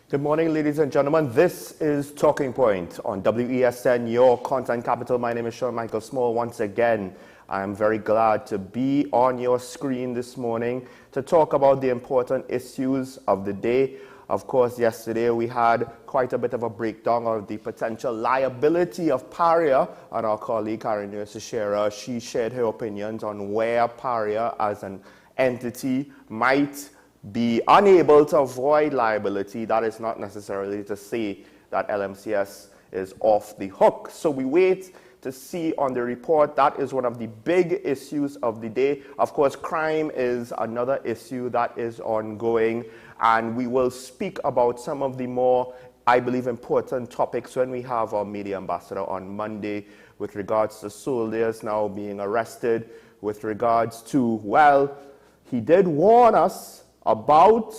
Good morning, ladies and gentlemen. This is Talking Point on WESN, your content capital. My name is Sean Michael Small. Once again, I am very glad to be on your screen this morning to talk about the important issues of the day. Of course, yesterday we had quite a bit of a breakdown of the potential liability of PARIA, and our colleague Karen Nurse-Shera, she shared her opinions on where PARIA as an entity might be unable to avoid liability. That is not necessarily to say that LMCS is off the hook. So we wait to see on the report. That is one of the big issues of the day. Of course, crime is another issue that is ongoing, and we will speak about some of the more, I believe, important topics when we have our media ambassador on Monday with regards to soldiers now being arrested, with regards to, well, he did warn us about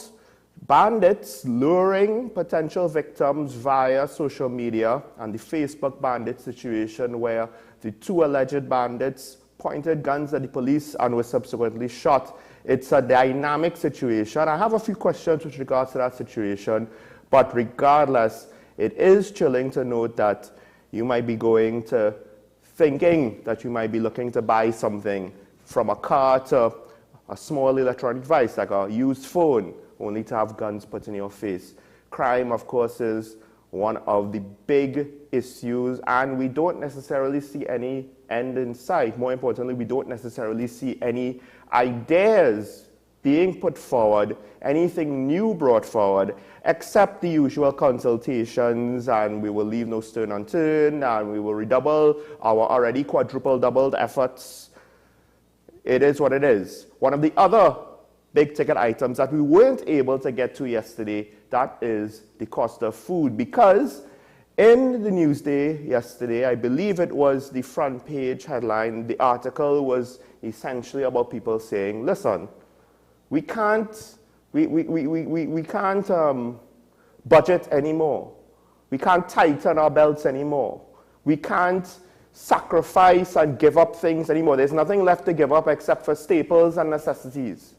bandits luring potential victims via social media, and the Facebook bandit situation where the two alleged bandits pointed guns at the police and were subsequently shot. It's a dynamic situation. I have a few questions with regards to that situation, but regardless, it is chilling to note that you might be going to thinking that you might be looking to buy something, from a car to a small electronic device like a used phone, only to have guns put in your face. Crime, of course, is one of the big issues, and we don't necessarily see any end in sight. More importantly, we don't necessarily see any ideas being put forward, anything new brought forward, except the usual consultations, and we will leave no stone unturned, and we will redouble our already quadruple-doubled efforts. It is what it is. One of the other big ticket items that we weren't able to get to yesterday, that is the cost of food. Because in the Newsday yesterday, I believe it was the front page headline, the article was essentially about people saying, listen, we can't budget anymore. We can't tighten our belts anymore. We can't sacrifice and give up things anymore. There's nothing left to give up except for staples and necessities.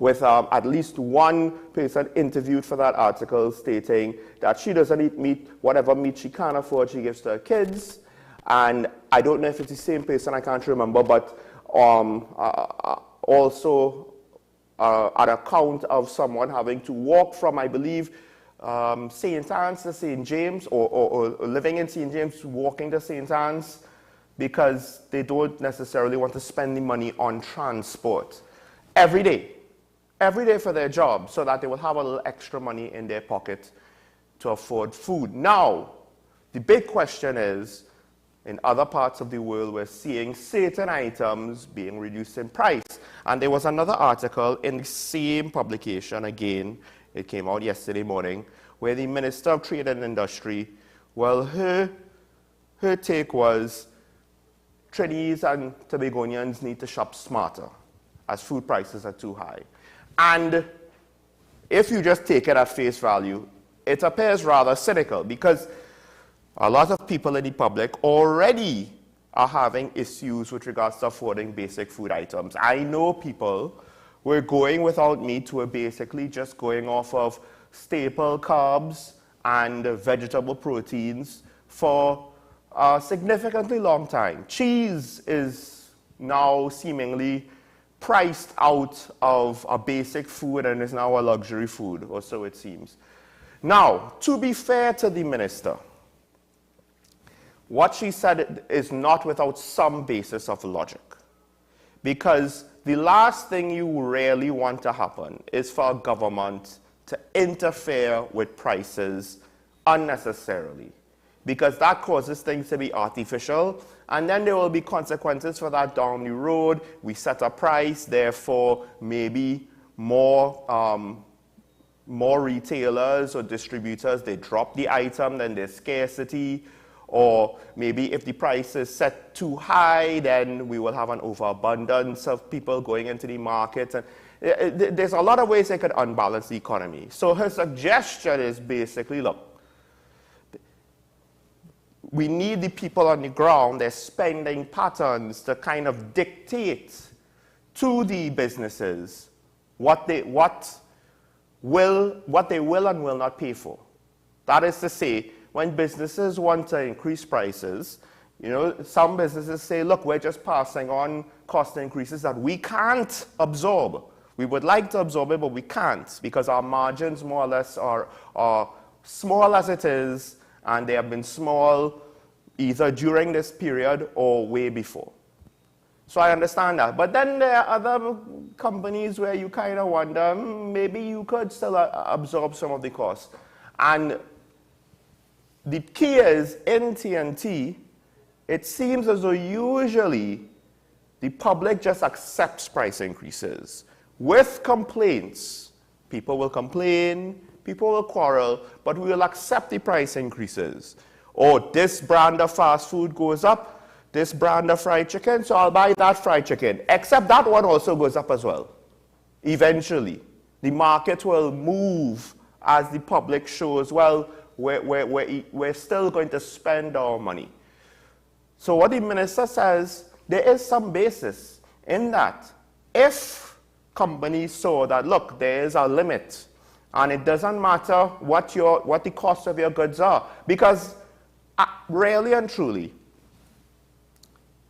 With at least one person interviewed for that article stating that she doesn't eat meat, whatever meat she can afford, she gives to her kids. And I don't know if it's the same person, I can't remember, but also an account of someone having to walk from, I believe, St. Anne's to St. James, or living in St. James, walking to St. Anne's, because they don't necessarily want to spend the money on transport every day for their job, so that they will have a little extra money in their pocket to afford food. Now, the big question is, in other parts of the world, we're seeing certain items being reduced in price. And there was another article in the same publication, again, it came out yesterday morning, where the Minister of Trade and Industry, well, her take was Trinidadians and Tobagonians need to shop smarter as food prices are too high. And if you just take it at face value, it appears rather cynical, because a lot of people in the public already are having issues with regards to affording basic food items. I know people were going without meat, who are basically just going off of staple carbs and vegetable proteins for a significantly long time. Cheese is now seemingly priced out of a basic food and is now a luxury food, or so it seems. Now, to be fair to the minister, what she said is not without some basis of logic, because the last thing you really want to happen is for a government to interfere with prices unnecessarily, because that causes things to be artificial, and then there will be consequences for that down the road. We set a price, therefore maybe more retailers or distributors, they drop the item, then there's scarcity. Or maybe if the price is set too high, then we will have an overabundance of people going into the market. And there's a lot of ways they could unbalance the economy. So her suggestion is basically, look, we need the people on the ground, their spending patterns, to kind of dictate to the businesses what what they will and will not pay for. That is to say, when businesses want to increase prices, some businesses say, look, we're just passing on cost increases that we can't absorb. We would like to absorb it, but we can't because our margins more or less are small as it is, and they have been small either during this period or way before. So I understand that. But then there are other companies where you kind of wonder, maybe you could still absorb some of the costs. And the key is, in TNT, it seems as though usually the public just accepts price increases. With complaints, people will complain, people will quarrel, but we will accept the price increases. Oh, this brand of fast food goes up, this brand of fried chicken, so I'll buy that fried chicken. Except that one also goes up as well. Eventually, the market will move as the public shows, well, we're still going to spend our money. So what the minister says, there is some basis in that. If companies saw that, look, there is a limit, and it doesn't matter what the cost of your goods are, because really and truly,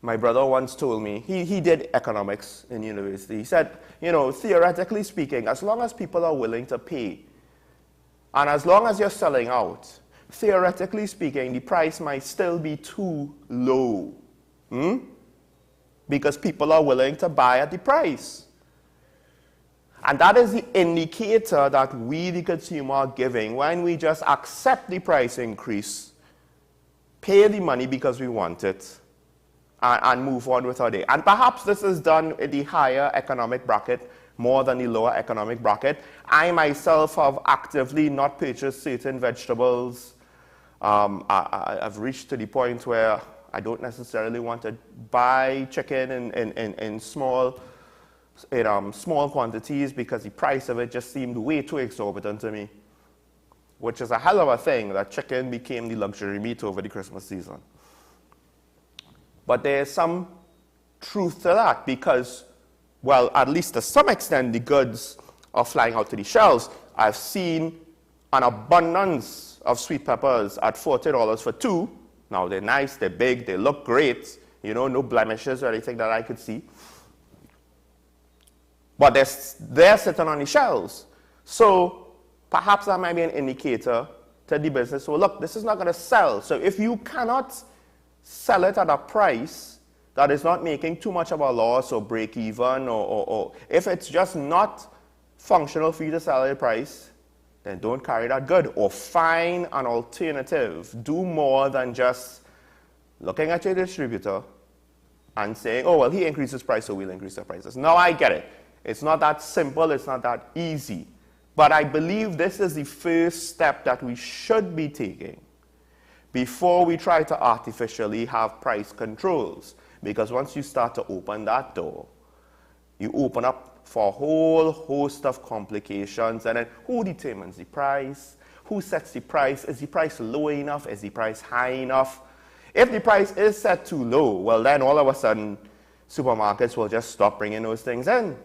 my brother once told me, he did economics in university. He said, theoretically speaking, as long as people are willing to pay, and as long as you're selling out, theoretically speaking, the price might still be too low. Because people are willing to buy at the price. And that is the indicator that we, the consumer, are giving when we just accept the price increase, pay the money because we want it, and move on with our day. And perhaps this is done in the higher economic bracket more than the lower economic bracket. I myself have actively not purchased certain vegetables. I've reached to the point where I don't necessarily want to buy chicken in small quantities because the price of it just seemed way too exorbitant to me, which is a hell of a thing that chicken became the luxury meat over the Christmas season. But there's some truth to that because, well, at least to some extent, the goods are flying out to the shelves. I've seen an abundance of sweet peppers at $40 for 2. Now, they're nice, they're big, they look great, no blemishes or anything that I could see. But they're sitting on the shelves. So perhaps that might be an indicator to the business. So look, this is not going to sell. So if you cannot sell it at a price that is not making too much of a loss or break even, or if it's just not functional for you to sell at a price, then don't carry that good, or find an alternative. Do more than just looking at your distributor and saying, oh, well, he increases price, so we'll increase the prices. No, I get it. It's not that simple, it's not that easy. But I believe this is the first step that we should be taking before we try to artificially have price controls. Because once you start to open that door, you open up for a whole host of complications. And then who determines the price? Who sets the price? Is the price low enough? Is the price high enough? If the price is set too low, well, then all of a sudden, supermarkets will just stop bringing those things in.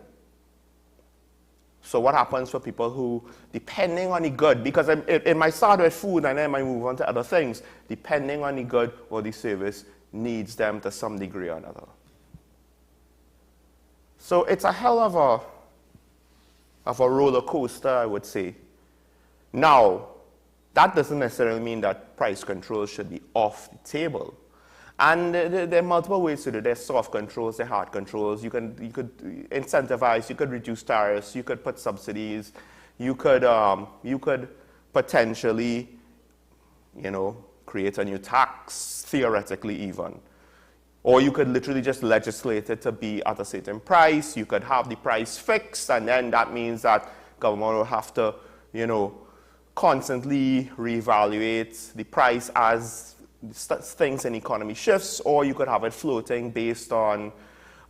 So what happens for people who, depending on the good, because it might start with food and then might move on to other things, depending on the good or the service, needs them to some degree or another. So it's a hell of a roller coaster, I would say. Now, that doesn't necessarily mean that price controls should be off the table. And there are multiple ways to do it. There's soft controls, there are hard controls. You could incentivize, you could reduce tariffs, you could put subsidies, you could potentially, create a new tax, theoretically even. Or you could literally just legislate it to be at a certain price. You could have the price fixed, and then that means that government will have to, constantly reevaluate the price as things in the economy shifts, or you could have it floating based on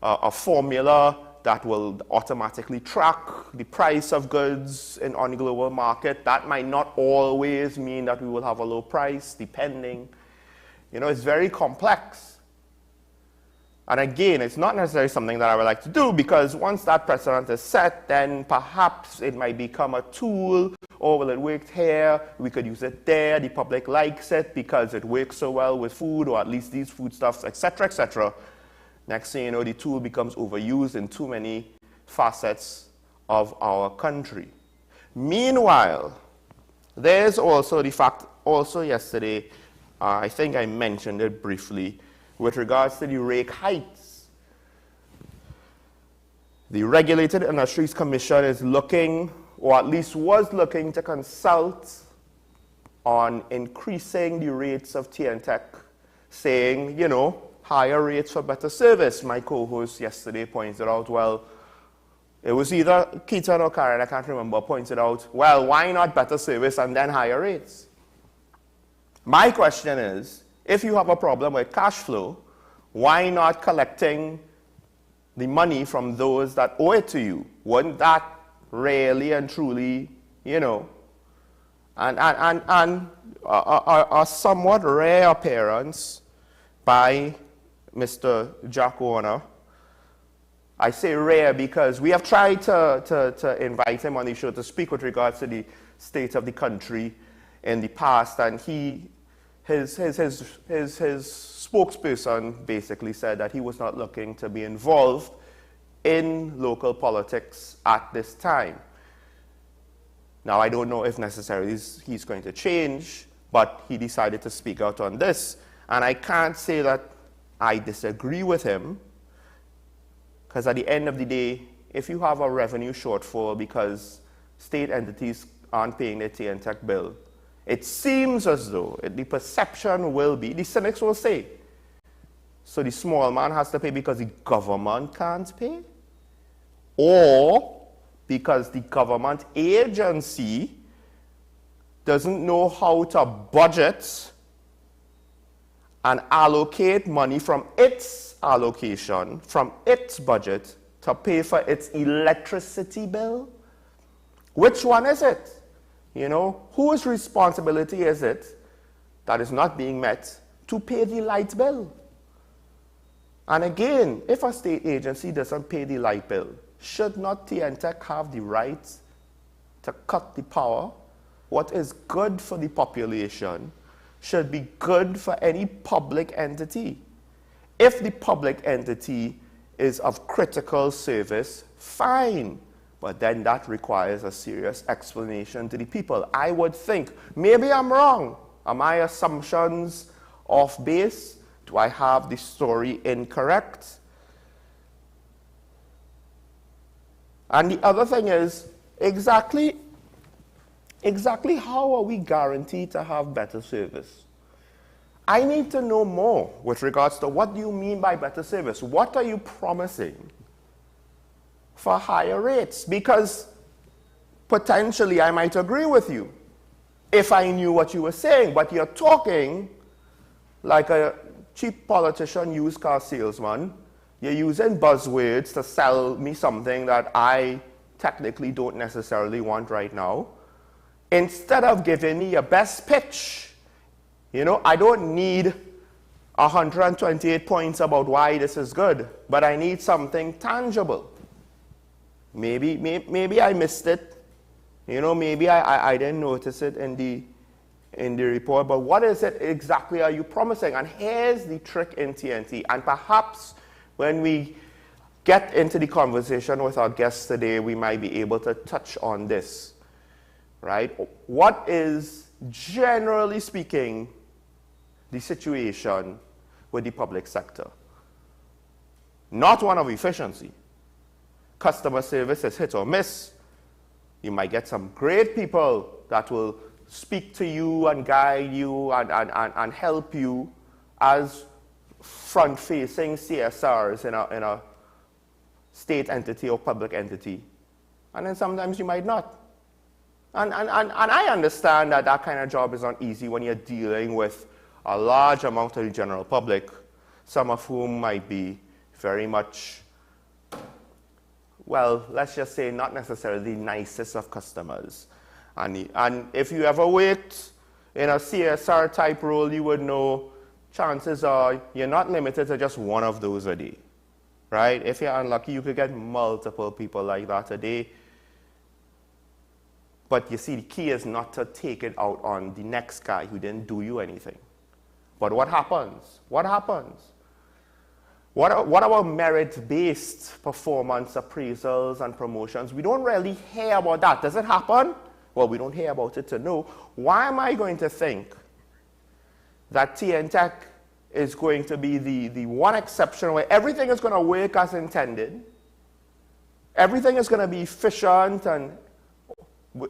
a formula that will automatically track the price of goods on the global market. That might not always mean that we will have a low price, depending. It's very complex. And again, it's not necessarily something that I would like to do, because once that precedent is set, then perhaps it might become a tool. Or will it work here? We could use it there. The public likes it because it works so well with food, or at least these foodstuffs, etc., etc. Next thing you know, the tool becomes overused in too many facets of our country. Meanwhile, there's also the fact, also yesterday, I think I mentioned it briefly, with regards to the rate hikes. The Regulated Industries Commission is looking, or at least was looking, to consult on increasing the rates of TNTech, saying, you know, higher rates for better service. My co-host yesterday pointed out, well, it was either Keaton or Karen, I can't remember, pointed out, well, why not better service and then higher rates? My question is, if you have a problem with cash flow, why not collecting the money from those that owe it to you? Wouldn't that really and truly, you know, a somewhat rare appearance by Mr. Jack Warner. I say rare because we have tried to invite him on the show to speak with regards to the state of the country in the past, and his spokesperson basically said that he was not looking to be involved in local politics at this time. Now, I don't know if necessarily he's going to change, but he decided to speak out on this. And I can't say that I disagree with him, because at the end of the day, if you have a revenue shortfall because state entities aren't paying their TNTech bill, it seems as though the perception will be, the cynics will say, so the small man has to pay because the government can't pay? Or because the government agency doesn't know how to budget and allocate money from its allocation, from its budget, to pay for its electricity bill? Which one is it? You know, whose responsibility is it that is not being met to pay the light bill? And again, if a state agency doesn't pay the light bill, should not TNTech have the right to cut the power? What is good for the population should be good for any public entity. If the public entity is of critical service, fine. But then that requires a serious explanation to the people. I would think, maybe I'm wrong. Are my assumptions off base? Do I have the story incorrect? And the other thing is, exactly how are we guaranteed to have better service? I need to know more with regards to what do you mean by better service? What are you promising for higher rates? Because potentially I might agree with you if I knew what you were saying, but you're talking like a cheap politician, used car salesman. You're using buzzwords to sell me something that I technically don't necessarily want right now. Instead of giving me your best pitch, you know, I don't need 128 points about why this is good, but I need something tangible. Maybe I missed it. You know, maybe I didn't notice it in the report, but what is it exactly are you promising? And here's the trick in TNT, and perhaps when we get into the conversation with our guests today, we might be able to touch on this, right? What is, generally speaking, the situation with the public sector? Not one of efficiency. Customer service is hit or miss. You might get some great people that will speak to you and guide you and help you as front-facing CSRs in a state entity or public entity. And then sometimes you might not. And I understand that that kind of job is not easy when you're dealing with a large amount of the general public, some of whom might be very much, well, let's just say not necessarily the nicest of customers. And if you ever worked in a CSR type role, you would know chances are you're not limited to just one of those a day, right? If you're unlucky, you could get multiple people like that a day. But you see, the key is not to take it out on the next guy who didn't do you anything. But what happens? What happens? What about merit-based performance appraisals and promotions? We don't really hear about that. Does it happen? Well, we don't hear about it to know. Why am I going to think that TNTech is going to be the one exception where everything is going to work as intended? Everything is going to be efficient and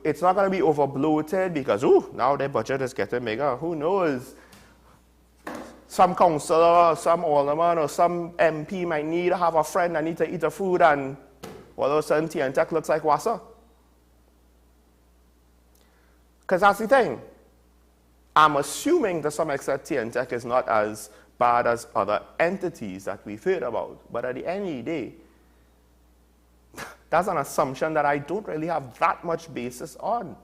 it's not going to be over-bloated because, now their budget is getting bigger. Who knows? Some councillor, some alderman, or some MP might need to have a friend that needs to eat a food, and all of a sudden TNTech looks like WASA. Because that's the thing. I'm assuming to some extent TNTech is not as bad as other entities that we've heard about. But at the end of the day, that's an assumption that I don't really have that much basis on.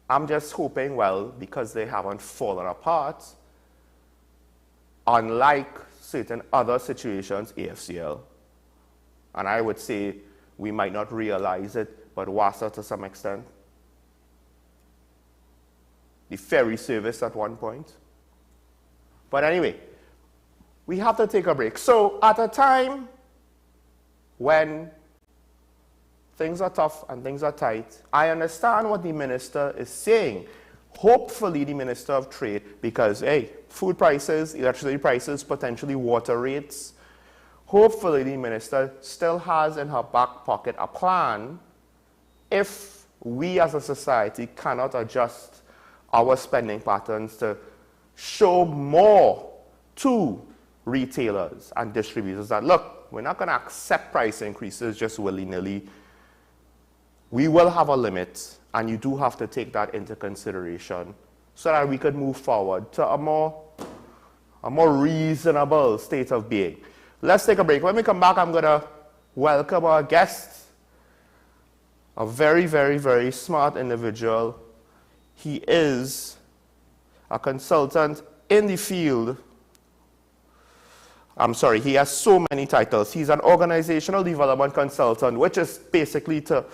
I'm just hoping, well, because they haven't fallen apart, unlike certain other situations, AFCL, and I would say we might not realize it, but WASA to some extent, the ferry service at one point. But anyway, we have to take a break. So at a time when things are tough and things are tight, I understand what the minister is saying. Hopefully the Minister of Trade, because, hey, food prices, electricity prices, potentially water rates, hopefully the minister still has in her back pocket a plan if we as a society cannot adjust our spending patterns to show more to retailers and distributors that, look, we're not going to accept price increases just willy-nilly. We will have a limit, and you do have to take that into consideration so that we could move forward to a more reasonable state of being. Let's take a break. When we come back, I'm going to welcome our guest, a very, very, very smart individual. He is a consultant in the field. I'm sorry, he has so many titles. He's an organizational development consultant, which is basically to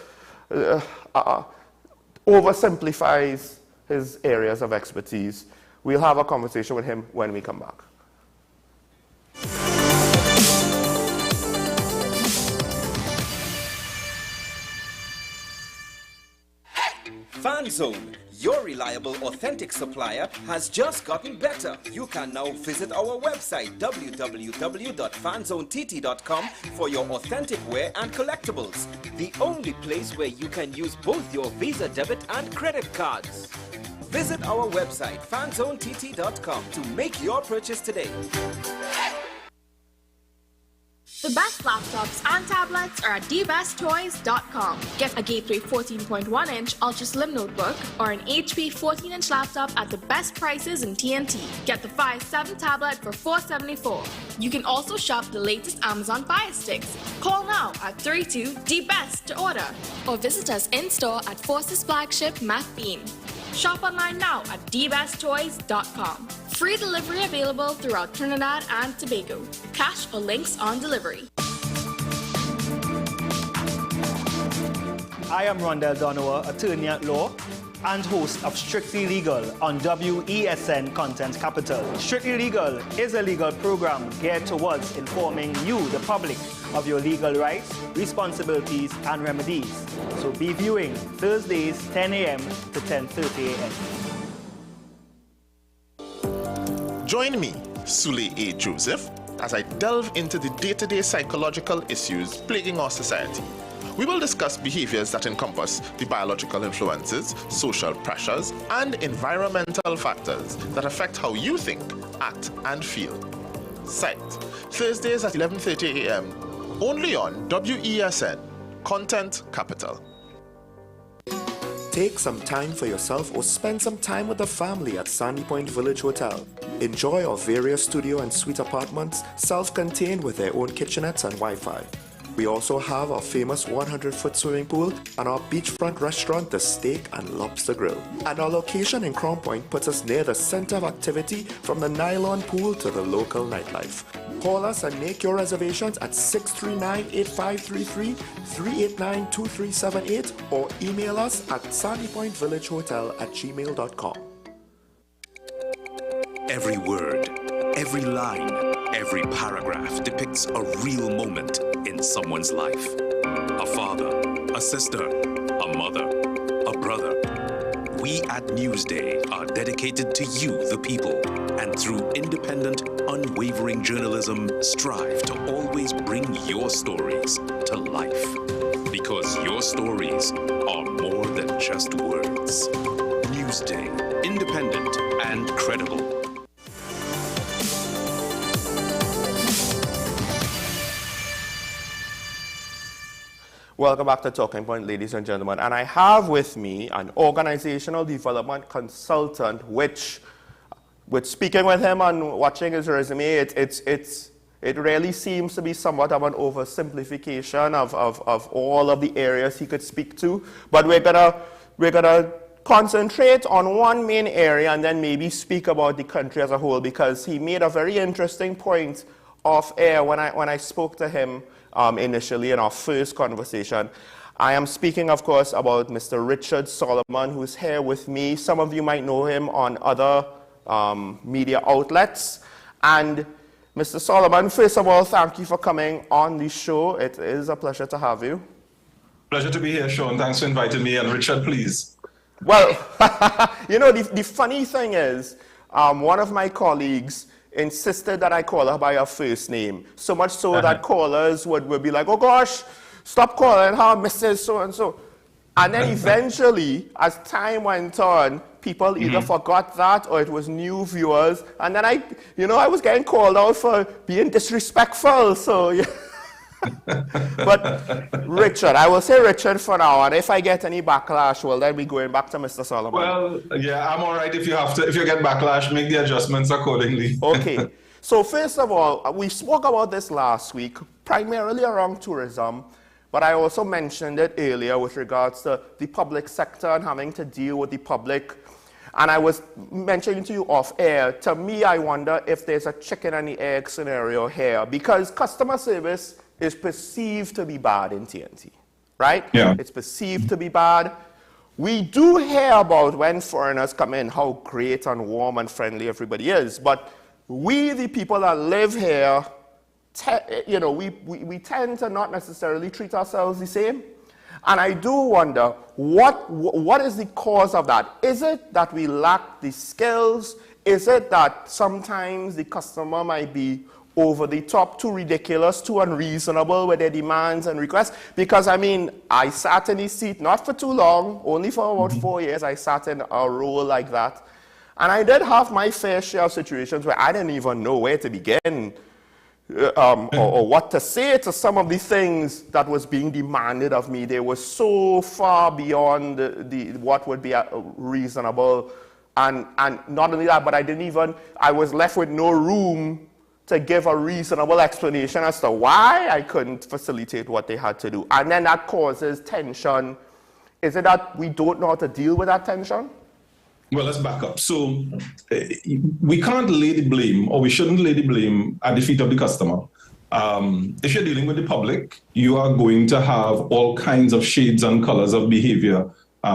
oversimplifies his areas of expertise. We'll have a conversation with him when we come back. FanZone, your reliable, authentic supplier, has just gotten better. You can now visit our website www.fanzonett.com for your authentic wear and collectibles. The only place where you can use both your Visa debit and credit cards. Visit our website fanzonett.com to make your purchase today. The best laptops and tablets are at dbesttoys.com. Get a Gateway 14.1-inch Ultra Slim notebook or an HP 14-inch laptop at the best prices in TNT. Get the Fire 7 tablet for $474. You can also shop the latest Amazon Fire Sticks. Call now at 32DBEST to order or visit us in-store at Forces flagship Mac Bean. Shop online now at dbesttoys.com. Free delivery available throughout Trinidad and Tobago. Cash or links on delivery. I am Rondell Donowa, attorney at law and host of Strictly Legal on WESN Content Capital. Strictly Legal is a legal program geared towards informing you, the public, of your legal rights, responsibilities, and remedies. So be viewing Thursdays, 10 a.m. to 10:30 a.m. Join me, Sule A. Joseph, as I delve into the day-to-day psychological issues plaguing our society. We will discuss behaviors that encompass the biological influences, social pressures, and environmental factors that affect how you think, act, and feel. Site, Thursdays at 11:30 a.m., only on WESN, Content Capital. Take some time for yourself or spend some time with the family at Sandy Point Village Hotel. Enjoy our various studio and suite apartments, self-contained with their own kitchenettes and Wi-Fi. We also have our famous 100-foot swimming pool and our beachfront restaurant, the Steak and Lobster Grill. And our location in Crown Point puts us near the center of activity from the nylon pool to the local nightlife. Call us and make your reservations at 639-8533, 389-2378 or email us at sandypointvillagehotel@gmail.com. Every word, every line, every paragraph depicts a real moment in someone's life. A father, a sister, a mother, a brother. We at Newsday are dedicated to you, the people, and through independent, unwavering journalism, strive to always bring your stories to life. Because your stories are more than just words. Newsday, independent and credible. Welcome back to Talking Point, ladies and gentlemen. And I have with me an organizational development consultant, which, with speaking with him and watching his resume, it really seems to be somewhat of an oversimplification of all of the areas he could speak to. But we're gonna concentrate on one main area and then maybe speak about the country as a whole, because he made a very interesting point off air when I spoke to him initially in our first conversation. I am speaking, of course, about Mr. Richard Solomon, who's here with me. Some of you might know him on other media outlets. And Mr. Solomon, first of all, thank you for coming on the show. It is a pleasure to have you. Pleasure to be here, Sean. Thanks for inviting me. And Richard, please. Well, you know, the funny thing is, one of my colleagues insisted that I call her by her first name, so much so that callers would be like, oh gosh, stop calling her Mrs. So-and-so. And then eventually, as time went on, people either forgot that or it was new viewers. And then I was getting called out for being disrespectful, so yeah. But Richard, I will say Richard for now, and if I get any backlash, well, then we're going back to Mr. Solomon. Well, yeah, I'm all right if you get backlash, make the adjustments accordingly. Okay. So first of all, we spoke about this last week, primarily around tourism, but I also mentioned it earlier with regards to the public sector and having to deal with the public. And I was mentioning to you off air, to me, I wonder if there's a chicken and the egg scenario here, because customer service is perceived to be bad in TNT, right? Yeah. It's perceived to be bad. We do hear about when foreigners come in, how great and warm and friendly everybody is, but we, the people that live here, we tend to not necessarily treat ourselves the same. And I do wonder, what is the cause of that? Is it that we lack the skills? Is it that sometimes the customer might be over the top, too ridiculous, too unreasonable with their demands and requests? Because, I mean, I sat in this seat, not for too long, only for about 4 years, I sat in a role like that. And I did have my fair share of situations where I didn't even know where to begin or what to say to some of the things that was being demanded of me. They were so far beyond what would be reasonable. And not only that, but I was left with no room to give a reasonable explanation as to why I couldn't facilitate what they had to do. And then that causes tension. Is it that we don't know how to deal with that tension? Well, let's back up. So we can't lay the blame, or we shouldn't lay the blame at the feet of the customer. If you're dealing with the public, you are going to have all kinds of shades and colors of behavior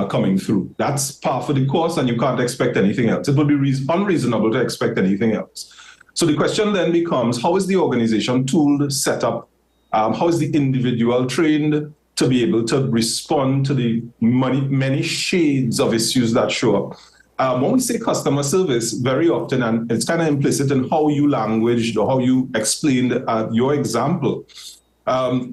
coming through. That's par for the course, and you can't expect anything else. It would be unreasonable to expect anything else. So the question then becomes, how is the organization tooled, set up? How is the individual trained to be able to respond to the many shades of issues that show up? When we say customer service, very often, and it's kind of implicit in how you languaged or how you explained your example,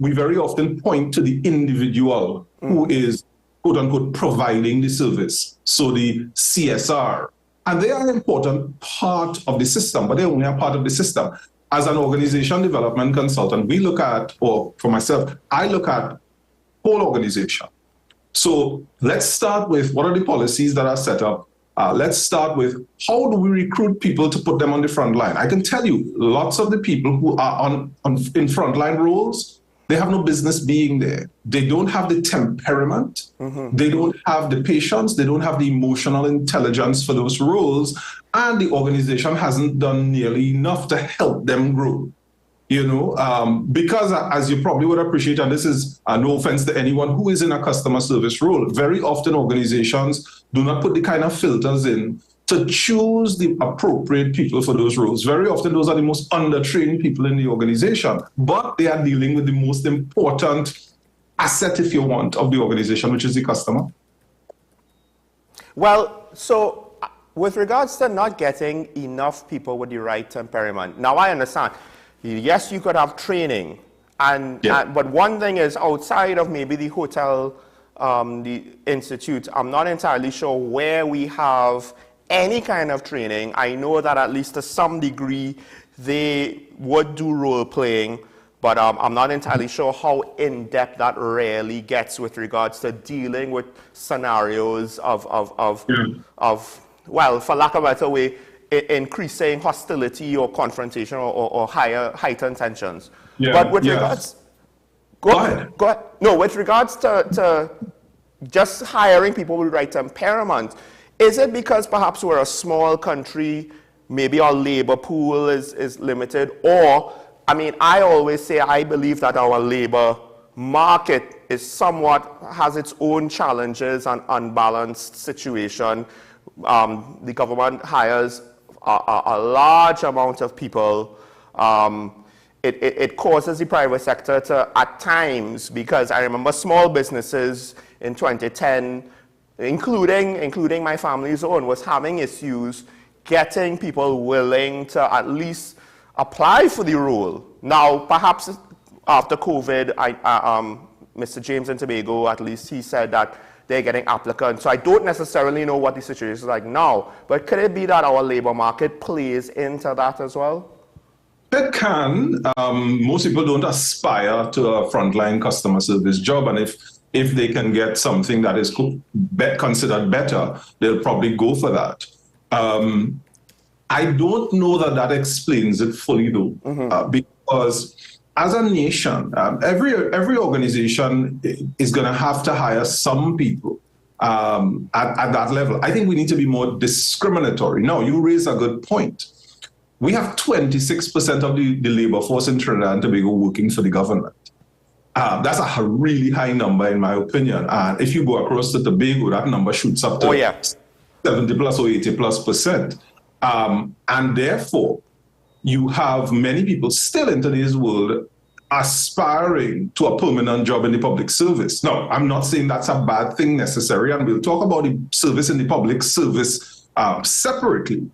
we very often point to the individual who is, quote unquote, providing the service. So the CSR. And they are an important part of the system, but they're only a part of the system. As an organization development consultant, we look at, or for myself, I look at whole organization. So let's start with what are the policies that are set up. Let's start with how do we recruit people to put them on the front line? I can tell you, lots of the people who are in frontline roles, they are very, very skilled. They are very, very they have no business being there. They don't have the temperament. They don't have the patience. They don't have the emotional intelligence for those roles. And the organization hasn't done nearly enough to help them grow. Because as you probably would appreciate, and this is no offense to anyone who is in a customer service role, very often organizations do not put the kind of filters in to choose the appropriate people for those roles. Very often those are the most undertrained people in the organization, but they are dealing with the most important asset, if you want, of the organization, which is the customer. Well, so with regards to not getting enough people with the right temperament, now I understand. Yes, you could have training, but one thing is outside of maybe the hotel, the institute, I'm not entirely sure where we have any kind of training. I know that at least to some degree they would do role playing, but I'm not entirely sure how in-depth that really gets with regards to dealing with scenarios of well, for lack of a better way, increasing hostility or confrontation or heightened tensions. But with regards, go ahead. No, with regards to just hiring people with the right temperament, is it because perhaps we're a small country, maybe our labor pool is limited, or, I mean, I always say I believe that our labor market has its own challenges and unbalanced situation. The government hires a large amount of people. It causes the private sector to, at times, because I remember small businesses in 2010, including my family's own, was having issues getting people willing to at least apply for the role. Now, perhaps after COVID, Mr. James in Tobago, at least he said that they're getting applicants. So I don't necessarily know what the situation is like now, but could it be that our labor market plays into that as well? It can. Most people don't aspire to a frontline customer service job, and if they can get something that is considered better, they'll probably go for that. I don't know that explains it fully, though, because as a nation, every organization is going to have to hire some people at that level. I think we need to be more discriminatory. Now, you raise a good point. We have 26% of the labor force in Trinidad and Tobago working for the government. That's a really high number, in my opinion. And if you go across to Tobago, that number shoots up to 70 plus or 80 plus %. And therefore, you have many people still in today's world aspiring to a permanent job in the public service. Now, I'm not saying that's a bad thing necessarily, and we'll talk about the service in the public service separately.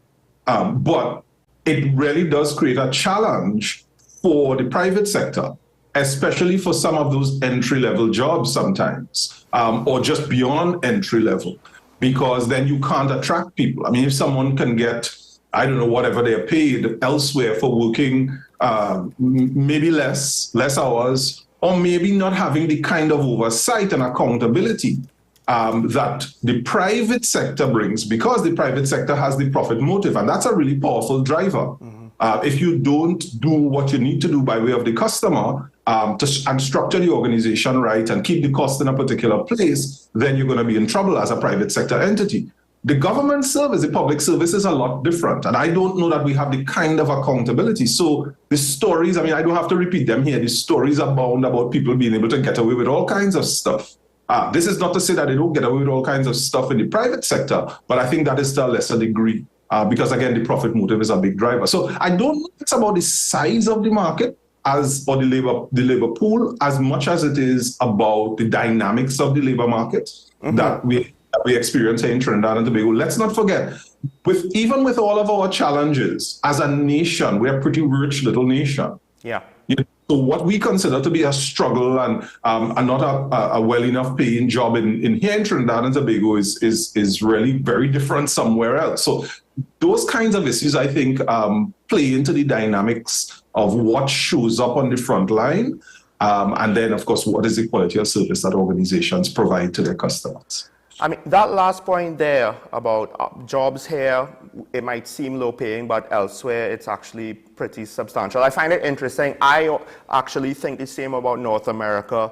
But it really does create a challenge for the private sector, especially for some of those entry-level jobs sometimes, or just beyond entry-level, because then you can't attract people. I mean, if someone can get, I don't know, whatever they're paid elsewhere for working maybe less hours, or maybe not having the kind of oversight and accountability that the private sector brings, because the private sector has the profit motive, and that's a really powerful driver. If you don't do what you need to do by way of the customer and structure the organization right and keep the cost in a particular place, then you're going to be in trouble as a private sector entity. The government service, the public service, is a lot different, and I don't know that we have the kind of accountability. So the stories, I mean, I don't have to repeat them here. The stories abound about people being able to get away with all kinds of stuff. This is not to say that they don't get away with all kinds of stuff in the private sector, but I think that is to a lesser degree because, again, the profit motive is a big driver. So I don't know if it's about the size of the market or the labor pool as much as it is about the dynamics of the labor market that we experience here in Trinidad and Tobago. Let's not forget, even with all of our challenges, as a nation, we're a pretty rich little nation. Yeah. So what we consider to be a struggle and not a well enough paying job in here in Trinidad and Tobago is really very different somewhere else. So those kinds of issues, I think, play into the dynamics of what shows up on the front line. And then, of course, what is the quality of service that organizations provide to their customers? I mean, that last point there about jobs here, it might seem low paying, but elsewhere it's actually pretty substantial. I find it interesting. I actually think the same about North America.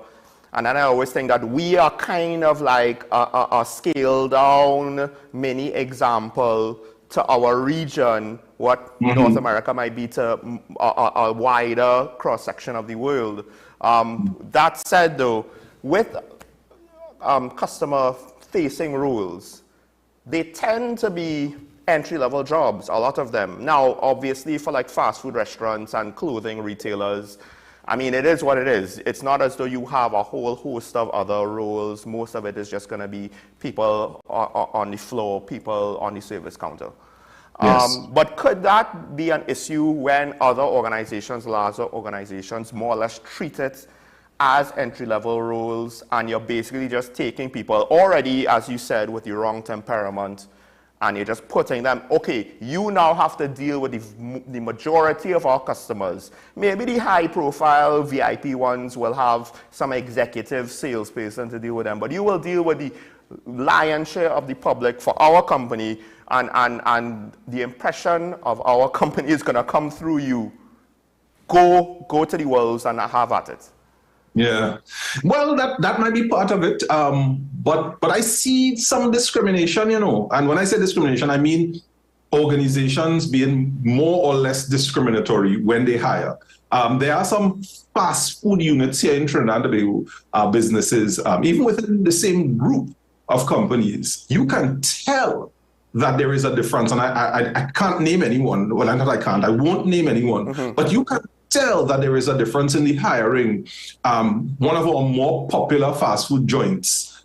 And then I always think that we are kind of like a scaled down mini example to our region, what North America might be to a wider cross-section of the world. That said though, with customer-facing roles, they tend to be entry-level jobs, a lot of them. Now, obviously for like fast food restaurants and clothing retailers, I mean, it is what it is. It's not as though you have a whole host of other roles. Most of it is just going to be people on the floor, people on the service counter. Yes. But could that be an issue when other organizations, larger organizations, more or less treat it as entry-level roles, and you're basically just taking people already, as you said, with the wrong temperament, and you're just putting them, okay, you now have to deal with the majority of our customers. Maybe the high-profile VIP ones will have some executive salesperson to deal with them, but you will deal with the lion's share of the public for our company, and the impression of our company is going to come through you. Go to the world and have at it. Yeah, well, that might be part of it, but I see some discrimination, you know, and when I say discrimination, I mean organizations being more or less discriminatory when they hire. There are some fast food units here in Trinidad and Tobago, businesses, even within the same group of companies, you can tell that there is a difference, and I can't name anyone. Well, I won't name anyone, but you can tell that there is a difference in the hiring. One of our more popular fast food joints,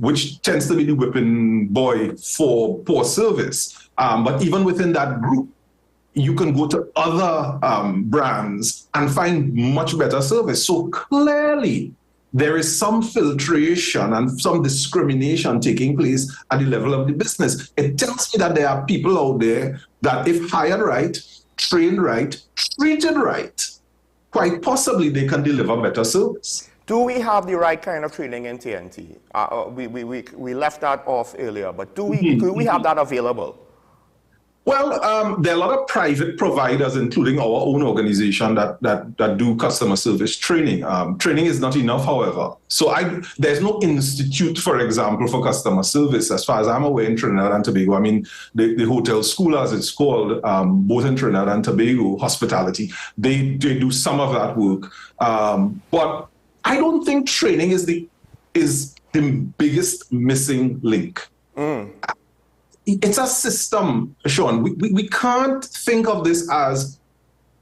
which tends to be the whipping boy for poor service. But even within that group, you can go to other brands and find much better service. So clearly, there is some filtration and some discrimination taking place at the level of the business. It tells me that there are people out there that if hired right, trained right, treated right, quite possibly they can deliver better service. Do we have the right kind of training in TNT? We left that off earlier, but do we have that available? Well, there are a lot of private providers, including our own organization, that do customer service training. Training is not enough, however. So there's no institute, for example, for customer service, as far as I'm aware, in Trinidad and Tobago. I mean, the hotel school, as it's called, both in Trinidad and Tobago, hospitality, they do some of that work. But I don't think training is the biggest missing link. It's a system, Sean. We can't think of this as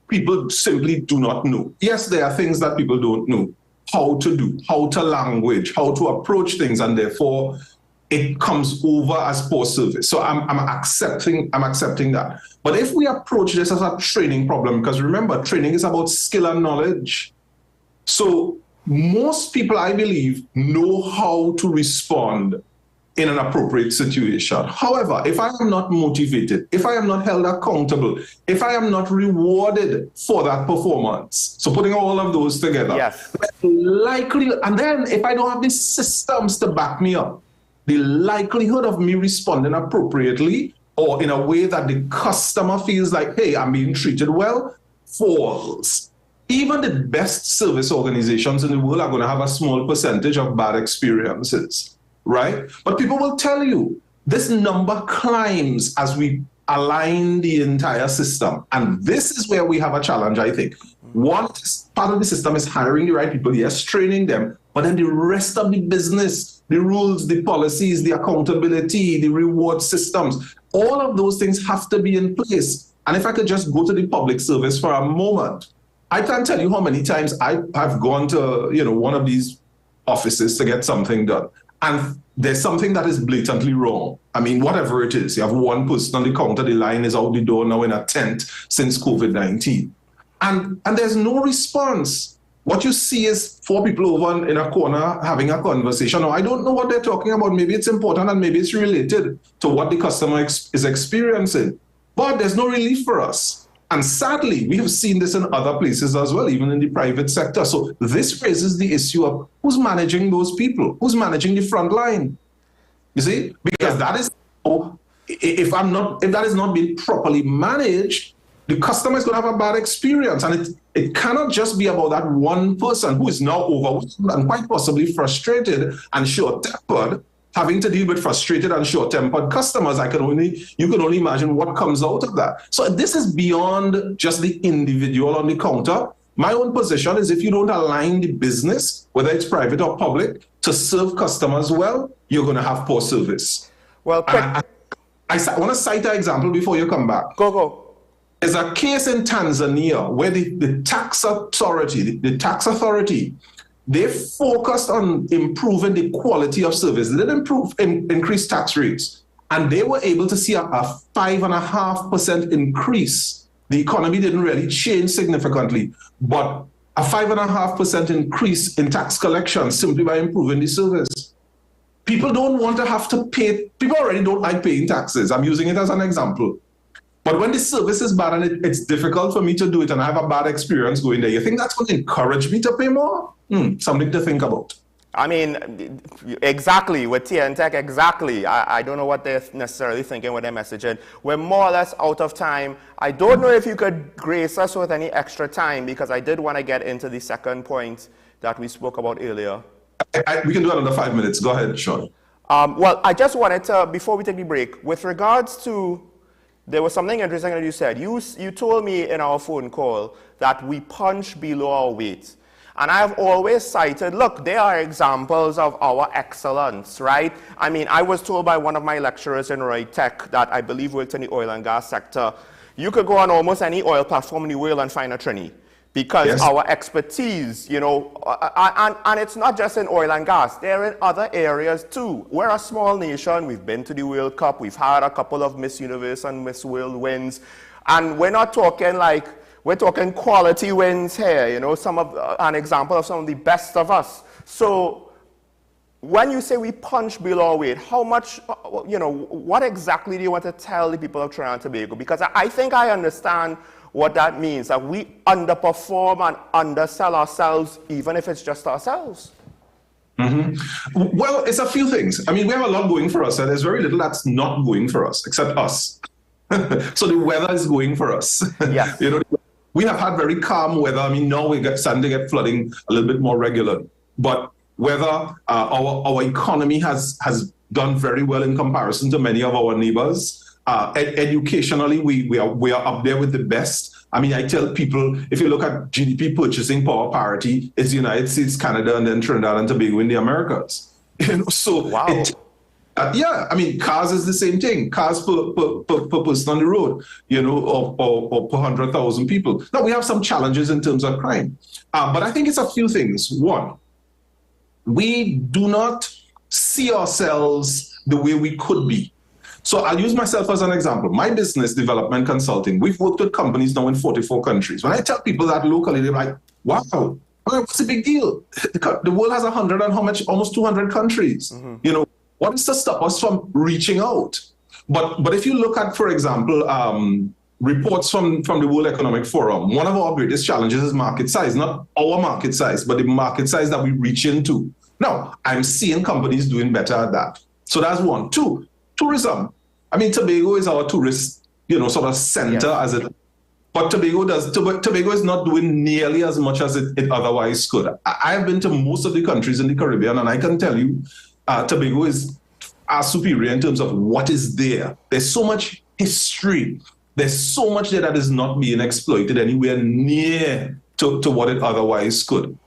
people simply do not know. Yes, there are things that people don't know how to do, how to language, how to approach things, and therefore it comes over as poor service. So I'm accepting that. But if we approach this as a training problem, because remember, training is about skill and knowledge. So most people, I believe, know how to respond in an appropriate situation. However, if I am not motivated, if I am not held accountable, if I am not rewarded for that performance, so putting all of those together, yes, likely, and then if I don't have the systems to back me up, the likelihood of me responding appropriately or in a way that the customer feels like, hey, I'm being treated well, falls. Even the best service organizations in the world are going to have a small percentage of bad experiences. Right? But people will tell you this number climbs as we align the entire system. And this is where we have a challenge, I think. One part of the system is hiring the right people, yes, training them, but then the rest of the business, the rules, the policies, the accountability, the reward systems, all of those things have to be in place. And if I could just go to the public service for a moment, I can't tell you how many times I have gone to, one of these offices to get something done. And there's something that is blatantly wrong. I mean, whatever it is, you have one person on the counter, the line is out the door now in a tent since COVID-19. And there's no response. What you see is four people over in a corner having a conversation. Now, I don't know what they're talking about. Maybe it's important and maybe it's related to what the customer is experiencing. But there's no relief for us. And sadly, we have seen this in other places as well, even in the private sector. So this raises the issue of who's managing those people, who's managing the front line. You see, because that is, if that is not being properly managed, the customer is going to have a bad experience, and it cannot just be about that one person who is now overwhelmed and quite possibly frustrated and short-tempered, having to deal with frustrated and short-tempered customers. You can only imagine what comes out of that. So this is beyond just the individual on the counter. My own position is if you don't align the business, whether it's private or public, to serve customers well, you're going to have poor service. Well, I want to cite an example before you come back. Go. There's a case in Tanzania where the tax authority, they focused on improving the quality of service. They didn't increase tax rates. And they were able to see a 5.5% increase. The economy didn't really change significantly, but a 5.5% increase in tax collection simply by improving the service. People don't want to have to pay. People already don't like paying taxes. I'm using it as an example. But when the service is bad and it's difficult for me to do it and I have a bad experience going there, you think that's going to encourage me to pay more? Something to think about. I mean, exactly, with TNTech, exactly. I don't know what they're necessarily thinking with their messaging. We're more or less out of time. I don't know if you could grace us with any extra time, because I did want to get into the second point that we spoke about earlier. We can do another 5 minutes. Go ahead, Sean. Well, I just wanted to, before we take the break, with regards to, there was something interesting that you said. You told me in our phone call that we punch below our weight. And I've always cited, look, there are examples of our excellence, right? I mean, I was told by one of my lecturers in Roy Tech that I believe worked in the oil and gas sector, you could go on almost any oil platform in the world and find a Trini. Because our expertise, you know, and it's not just in oil and gas, they're in other areas too. We're a small nation, we've been to the World Cup, we've had a couple of Miss Universe and Miss World wins, and we're not talking like, we're talking quality wins here, you know, an example of some of the best of us. So when you say we punch below our weight, how much, you know, what exactly do you want to tell the people of Trinidad and Tobago? Because I think I understand what that means, that we underperform and undersell ourselves, even if it's just ourselves. Well, it's a few things. I mean, we have a lot going for us, and there's very little that's not going for us, except us. So the weather is going for us. Yes. You know, we have had very calm weather. I mean, now we're starting to get flooding a little bit more regular. But whether our economy has done very well in comparison to many of our neighbors. Educationally, we are up there with the best. I mean, I tell people, if you look at GDP purchasing power parity, it's the United States, Canada, and then Trinidad and Tobago in the Americas. You know, so wow. Yeah, I mean, cars is the same thing. Cars per person on the road, you know, or per 100,000 people. Now, we have some challenges in terms of crime. But I think it's a few things. One, we do not see ourselves the way we could be. So I'll use myself as an example. My business, development consulting, we've worked with companies now in 44 countries. When I tell people that locally, they're like, wow, what's the big deal? The world has 100 and how much? Almost 200 countries. You know, what is to stop us from reaching out? But if you look at, for example, reports from the World Economic Forum, one of our greatest challenges is market size, not our market size, but the market size that we reach into. Now, I'm seeing companies doing better at that. So that's one. Two, tourism. I mean, Tobago is our tourist, you know, sort of center as it, but Tobago is not doing nearly as much as it otherwise could. I've been to most of the countries in the Caribbean, and I can tell you, Tobago is superior in terms of what is there. There's so much history. There's so much there that is not being exploited anywhere near to what it otherwise could.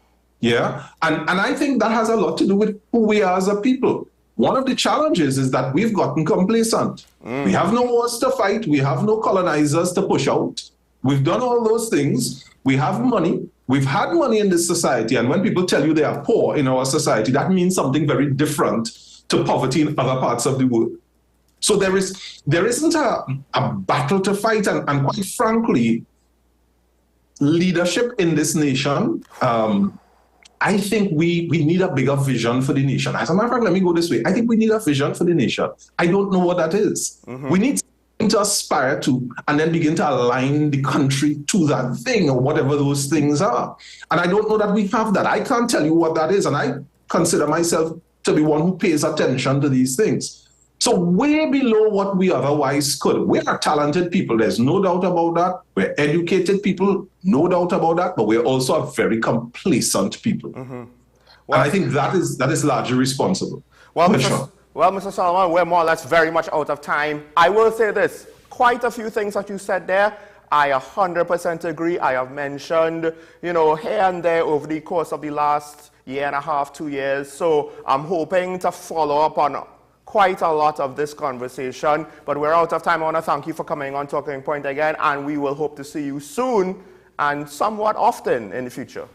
Yeah, and I think that has a lot to do with who we are as a people. One of the challenges is that we've gotten complacent. We have no wars to fight. We have no colonizers to push out. We've done all those things. We have money. We've had money in this society. And when people tell you they are poor in our society, that means something very different to poverty in other parts of the world. So there isn't a battle to fight. And quite frankly, leadership in this nation, I think we need a bigger vision for the nation. As a matter of fact, let me go this way. I think we need a vision for the nation. I don't know what that is. We need something to aspire to and then begin to align the country to that thing or whatever those things are. And I don't know that we have that. I can't tell you what that is. And I consider myself to be one who pays attention to these things. So way below what we otherwise could. We are talented people, there's no doubt about that. We're educated people, no doubt about that, but we're also a very complacent people. Well, and I think that is largely responsible. Well, Mr. Solomon, we're more or less very much out of time. I will say this, quite a few things that you said there, I 100% agree. I have mentioned, here and there over the course of the last year and a half, 2 years. So I'm hoping to follow up on quite a lot of this conversation, but we're out of time. I want to thank you for coming on Talking Point again, and we will hope to see you soon and somewhat often in the future.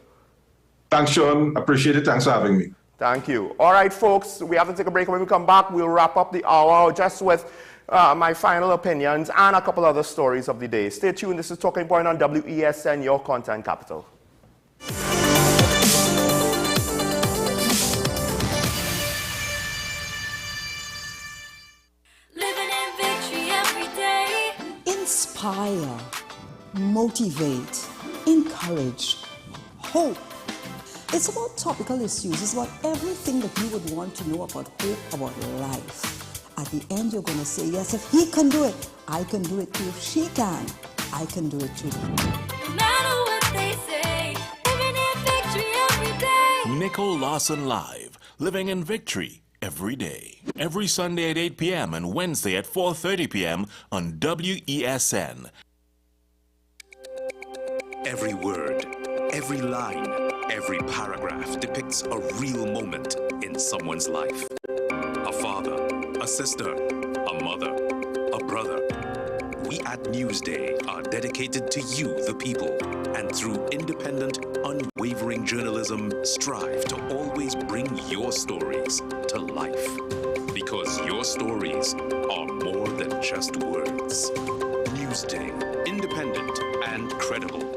Thanks, Sean. Appreciate it. Thanks for having me. Thank you. All right, folks, we have to take a break. When we come back, we'll wrap up the hour just with my final opinions and a couple other stories of the day. Stay tuned. This is Talking Point on WESN, your content capital. Living in victory every day. Inspire, motivate, encourage, hope. It's about topical issues. It's about everything that you would want to know about hope, about life. At the end, you're going to say, yes, if he can do it, I can do it too. If she can, I can do it too. No matter what they say, living in victory every day. Nicole Lawson Live, living in victory every day. Every Sunday at 8 p.m. and Wednesday at 4:30 p.m. on WESN. Every word, every line, every paragraph depicts a real moment in someone's life. A father, a sister, a mother, a brother. We at Newsday are dedicated to you, the people, and through independent, unwavering journalism, strive to always bring your stories to life. Because your stories are more than just words. Newsday, independent and credible.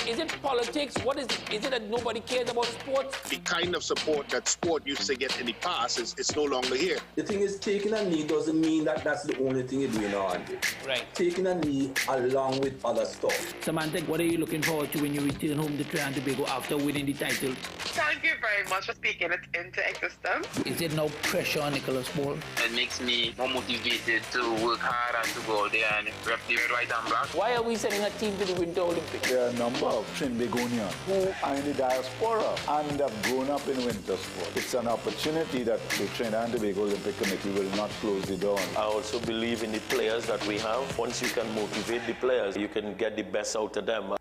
Is it politics? What is it? Is it that nobody cares about sports? The kind of support that sport used to get in the past is no longer here. The thing is, taking a knee doesn't mean that that's the only thing you're doing on it. Right. Taking a knee along with other stuff. Samantha, what are you looking forward to when you return home to Trinidad and Tobago after winning the title? Thank you very much for speaking it into existence. Is there no pressure on Nicholas Paul? It makes me more motivated to work hard and to go out there and rep the right and black. Why are we sending a team to the Winter Olympics? There are a number of Trinbagonians who are in the diaspora and have grown up in winter sport. It's an opportunity that the Trinidad and Tobago Olympic Committee will not close the door on. I also believe in the players that we have. Once you can motivate the players, you can get the best out of them.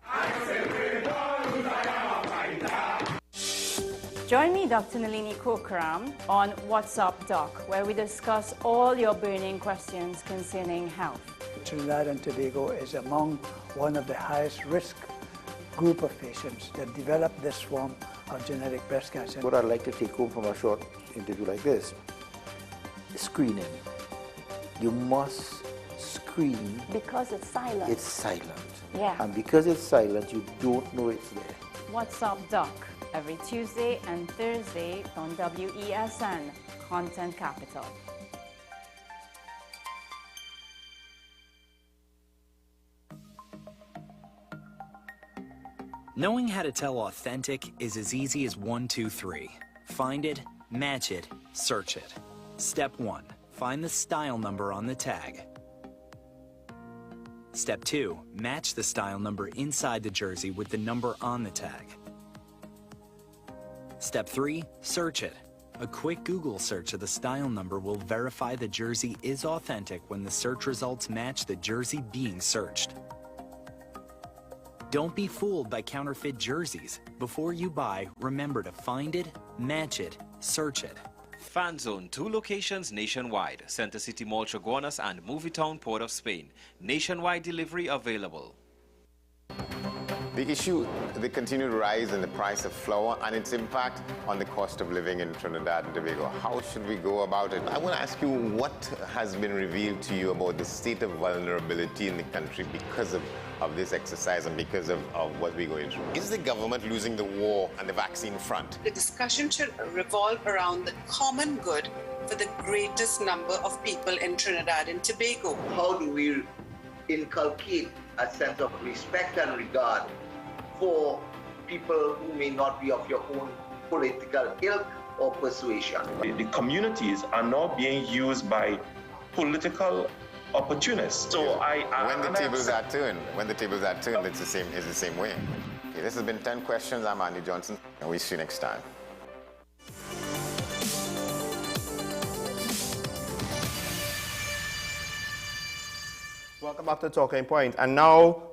Join me, Dr. Nalini Kokram, on What's Up Doc, where we discuss all your burning questions concerning health. Trinidad and Tobago is among one of the highest risk group of patients that develop this form of genetic breast cancer. What I'd like to take home from a short interview like this, screening. You must screen. Because it's silent. It's silent. Yeah. And because it's silent, you don't know it's there. What's Up Doc, every Tuesday and Thursday on WESN, Content Capital. Knowing how to tell authentic is as easy as 1, 2, 3. Find it, match it, search it. Step 1, find the style number on the tag. Step 2, match the style number inside the jersey with the number on the tag. Step 3, search it. A quick Google search of the style number will verify the jersey is authentic when the search results match the jersey being searched. Don't be fooled by counterfeit jerseys. Before you buy, remember to find it, match it, search it. Fan Zone, 2 locations nationwide. Center City Mall, Chaguanas and Movietown, Port of Spain. Nationwide delivery available. The issue, the continued rise in the price of flour and its impact on the cost of living in Trinidad and Tobago. How should we go about it? I want to ask you what has been revealed to you about the state of vulnerability in the country because of this exercise and because of what we're going through. Is the government losing the war on the vaccine front? The discussion should revolve around the common good for the greatest number of people in Trinidad and Tobago. How do we inculcate a sense of respect and regard for people who may not be of your own political ilk or persuasion. The communities are now being used by political opportunists. So when the tables are turned, it's the same way. Okay, this has been 10 questions. I'm Andy Johnson, and we'll see you next time. Welcome back to Talking Point. And now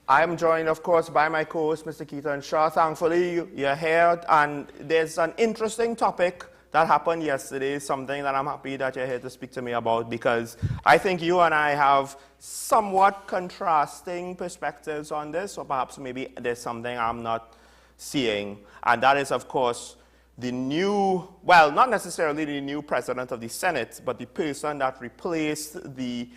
I am joined, of course, by my co-host, Mr. Keaton Shaw. Thankfully, you're here, and there's an interesting topic that happened yesterday, something that I'm happy that you're here to speak to me about, because I think you and I have somewhat contrasting perspectives on this, or perhaps maybe there's something I'm not seeing, and that is, of course, the new, well, not necessarily the new president of the Senate, but the person that replaced the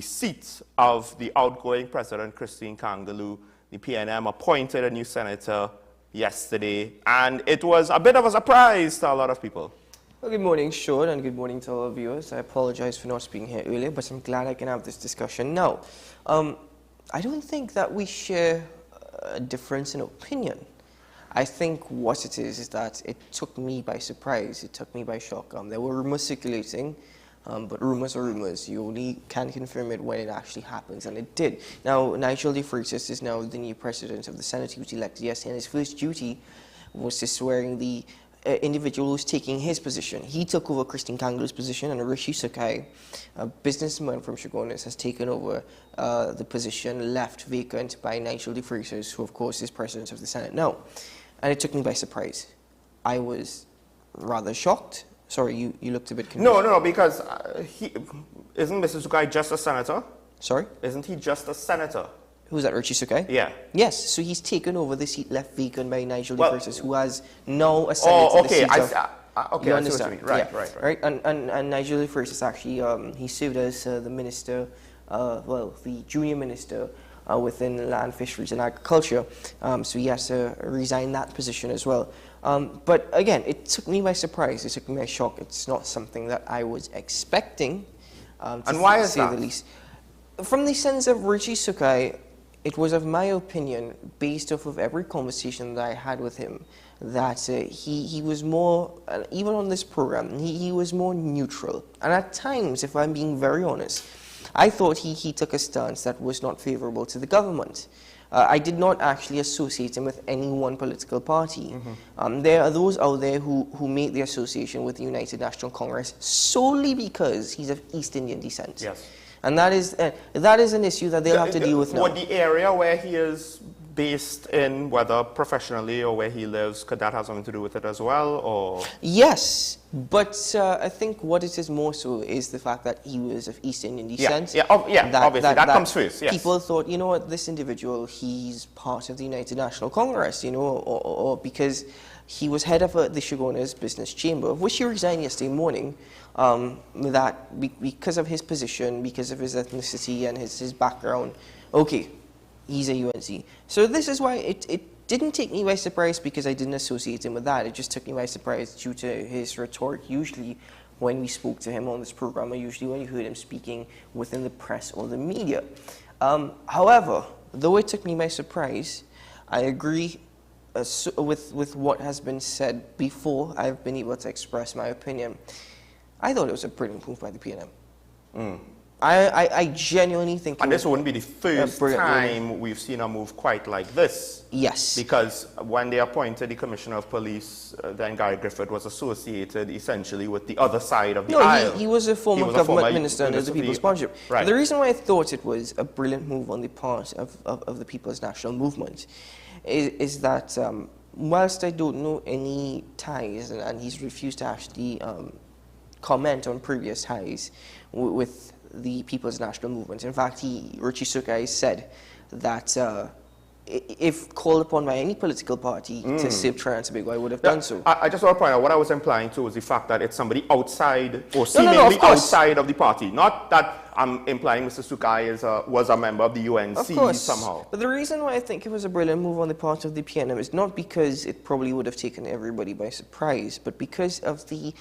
seat of the outgoing president, Christine Kangaloo. The PNM appointed a new senator yesterday, and it was a bit of a surprise to a lot of people. Well, good morning, Sean, and good morning to all our viewers. I apologize for not being here earlier, but I'm glad I can have this discussion now. I don't think that we share a difference in opinion. I think what it is that it took me by surprise, it took me by shock. There were rumors circulating, but rumors are rumors. You only can confirm it when it actually happens, and it did. Now, Nigel de Freitas is now the new president of the Senate. He was elected yesterday, and his first duty was to swearing the individual who's taking his position. He took over Christine Kangaloo's position, and Rishi Sukai, a businessman from Shogunas, has taken over the position left vacant by Nigel de Freitas, who, of course, is president of the Senate now. And it took me by surprise. I was rather shocked. Sorry, you looked a bit confused. No, because isn't Mr. Sukai just a senator? Sorry? Isn't he just a senator? Who's that, Rishi Sukai? Yeah. Yes, so he's taken over the seat left vacant by Nigel de Freitas, who has now a senator. Oh, okay, okay, you understand. Right. And Nigel de Freitas actually, he served as the minister, the junior minister within Land, Fisheries and Agriculture, so he has to resign that position as well. But again, it took me by surprise, it took me by shock. It's not something that I was expecting, and why is say that? The least. From the sense of Rishi Sukai, it was of my opinion, based off of every conversation that I had with him, that he was more, even on this program, he was more neutral. And at times, if I'm being very honest, I thought he took a stance that was not favorable to the government. I did not actually associate him with any one political party. There are those out there who made the association with the United National Congress solely because he's of East Indian descent. Yes. And that is an issue that they'll have to deal with now. Would the area where he is based in, whether professionally or where he lives, could that have something to do with it as well, or? Yes, but I think what it is more so is the fact that he was of East Indian descent. Obviously, that comes first, yes. People thought, you know what, this individual, he's part of the United National Congress, you know, or because he was head of the Shogunas Business Chamber, of which he resigned yesterday morning, because of his position, because of his ethnicity and his background, okay, he's a UNC. So this is why it didn't take me by surprise, because I didn't associate him with that. It just took me by surprise due to his rhetoric. Usually when we spoke to him on this program, or usually when you heard him speaking within the press or the media. However, though it took me by surprise, I agree with what has been said before I've been able to express my opinion. I thought it was a brilliant move by the PNM. I genuinely think... And this wouldn't be the first time we've seen a move quite like this. Yes. Because when they appointed the Commissioner of Police, then Gary Griffith was associated essentially with the other side of the aisle. He was a former government minister under the People's Partnership. Right. The reason why I thought it was a brilliant move on the part of the People's National Movement is that whilst I don't know any ties, and he's refused to actually comment on previous ties with the People's National Movement. In fact, Rishi Sukai said that if called upon by any political party to save Trinidad and Tobago, I would have done so. I just want to point out, what I was implying to was the fact that it's somebody outside, or seemingly outside of the party. Not that I'm implying Mr. Sukai was a member of the UNC somehow. But the reason why I think it was a brilliant move on the part of the PNM is not because it probably would have taken everybody by surprise, but because of the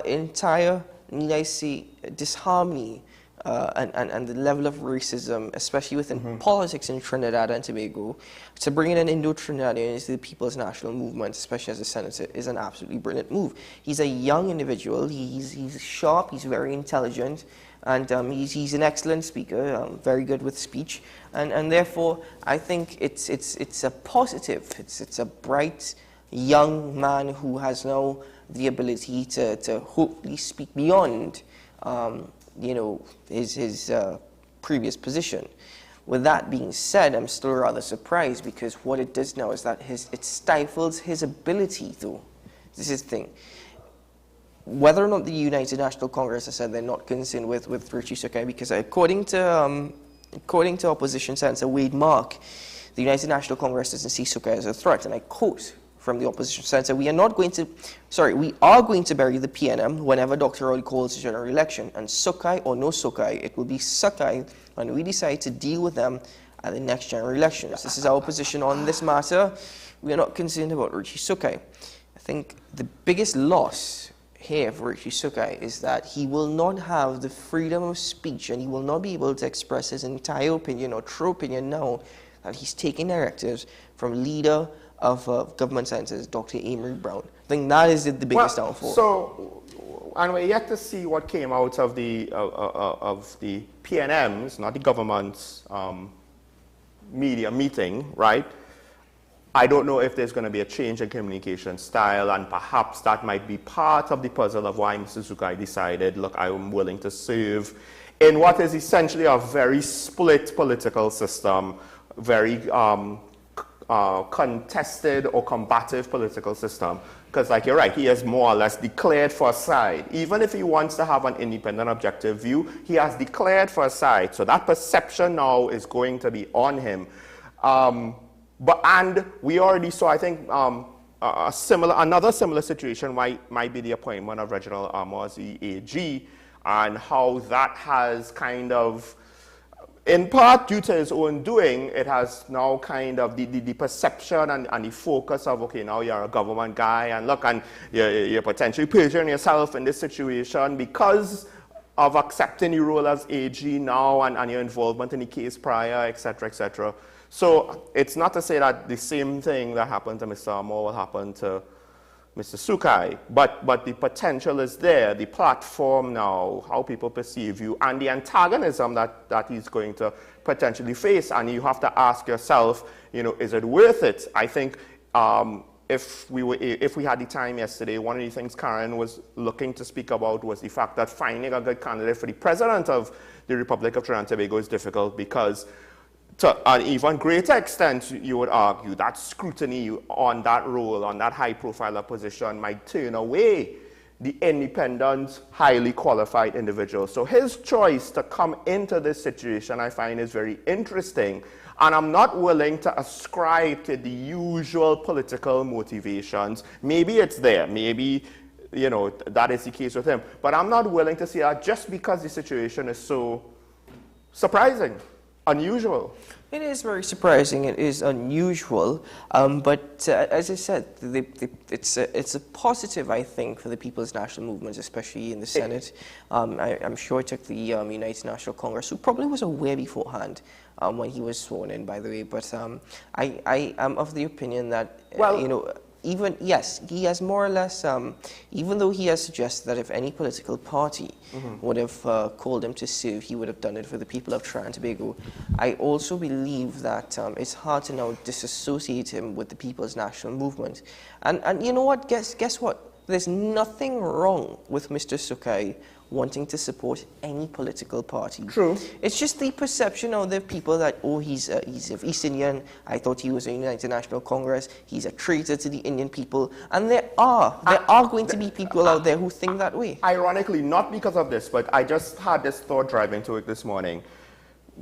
entire, need I say, disharmony and the level of racism, especially within politics in Trinidad and Tobago, to bring in an Indo-Trinidadian into the People's National Movement, especially as a senator, is an absolutely brilliant move. He's a young individual. He's sharp. He's very intelligent. And he's an excellent speaker, very good with speech. And therefore, I think it's a positive. It's a bright, young man who has now the ability to hopefully speak beyond his previous position. With that being said, I'm still rather surprised because what it does now is that it stifles his ability, though. This is the thing. Whether or not the United National Congress has said they're not concerned with Richie Sukai, because according to opposition senator Wade Mark, the United National Congress doesn't see Sukai as a threat, and I quote from the opposition senator, we are going to bury the PNM whenever Dr. Roy calls a general election, and Sukai or no Sukai, it will be Sukai when we decide to deal with them at the next general elections. This is our position on this matter. We are not concerned about Richie Sukai. I think the biggest loss here for Richie Sukai is that he will not have the freedom of speech and he will not be able to express his entire opinion or true opinion now that he's taking directives from leader of government sciences, Dr. Amory Brown. I think that is the biggest downfall. So, and we're yet to see what came out of the PNMs, not the government's media meeting, right? I don't know if there's going to be a change in communication style, and perhaps that might be part of the puzzle of why Mr. Sukai decided, look, I'm willing to serve in what is essentially a very split political system, very contested or combative political system. Because, like you're right, he has more or less declared for a side. Even if he wants to have an independent, objective view, he has declared for a side. So that perception now is going to be on him. And we already saw, I think, another similar situation might be the appointment of Reginald Armour as the AG, and how that has kind of, in part due to his own doing, it has now kind of the perception and the focus of, okay, now you're a government guy, and look, and you're potentially perjuring yourself in this situation because of accepting your role as AG now and your involvement in the case prior, etc., etc. So it's not to say that the same thing that happened to Mr. Armour will happen to Mr. Sukai, but the potential is there, the platform now, how people perceive you, and the antagonism that he's going to potentially face. And you have to ask yourself, is it worth it? I think if we had the time yesterday, one of the things Karen was looking to speak about was the fact that finding a good candidate for the president of the Republic of Trinidad and Tobago is difficult because, to an even greater extent, you would argue that scrutiny on that role, on that high-profile position, might turn away the independent, highly qualified individual. So his choice to come into this situation, I find, is very interesting. And I'm not willing to ascribe to the usual political motivations. Maybe it's there. Maybe, that is the case with him. But I'm not willing to see that just because the situation is so surprising. Unusual. It is very surprising. It is unusual, but as I said, it's a positive, I think, for the People's National Movement, especially in the Senate. I'm sure it took the United National Congress, who probably was aware beforehand when he was sworn in, by the way. But I am of the opinion that even, yes, he has more or less, even though he has suggested that if any political party would have called him to serve, he would have done it for the people of Trinidad and Tobago. I also believe that it's hard to now disassociate him with the People's National Movement. And you know what? Guess what? There's nothing wrong with Mr. Sukai wanting to support any political party. True. It's just the perception of the people that, he's of East Indian, I thought he was a United National Congress, he's a traitor to the Indian people, and there are going to be people out there who think that way. Ironically, not because of this, but I just had this thought driving to it this morning,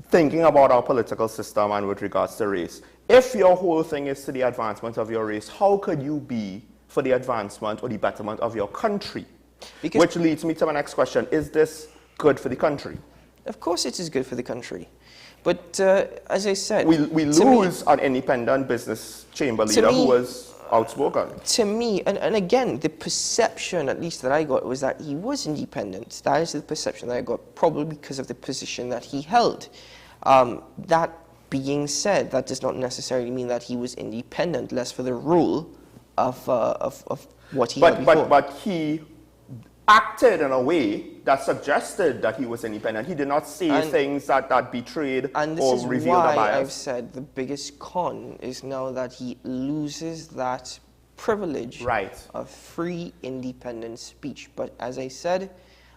thinking about our political system and with regards to race. If your whole thing is to the advancement of your race, how could you be for the advancement or the betterment of your country? Which leads me to my next question. Is this good for the country? Of course it is good for the country. But as I said... We lose an independent business chamber leader who was outspoken. To me, and again, the perception, at least that I got, was that he was independent. That is the perception that I got, probably because of the position that he held. That being said, that does not necessarily mean that he was independent, less for the rule of what he held before. But he acted in a way that suggested that he was independent. He did not say things that betrayed or revealed a bias. And this is why I've said the biggest con is now that he loses that privilege of free, independent speech. But as I said,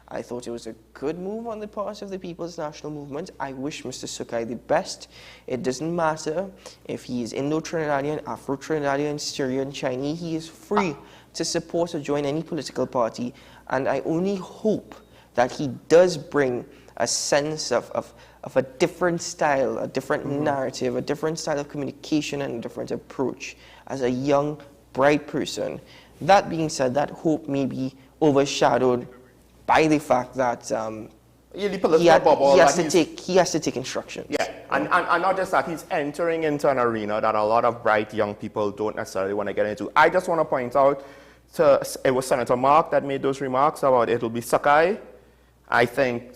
I thought it was a good move on the part of the People's National Movement. I wish Mr. Sukai the best. It doesn't matter if he is Indo-Trinidadian, Afro-Trinidadian, Syrian, Chinese. He is free to support or join any political party. And I only hope that he does bring a sense of a different style, a different narrative, a different style of communication, and a different approach as a young, bright person. That being said, that hope may be overshadowed by the fact that he has to take instructions. Yeah, and not just that, he's entering into an arena that a lot of bright young people don't necessarily want to get into. I just want to point out, it was Senator Mark that made those remarks about it'll be Sukai. I think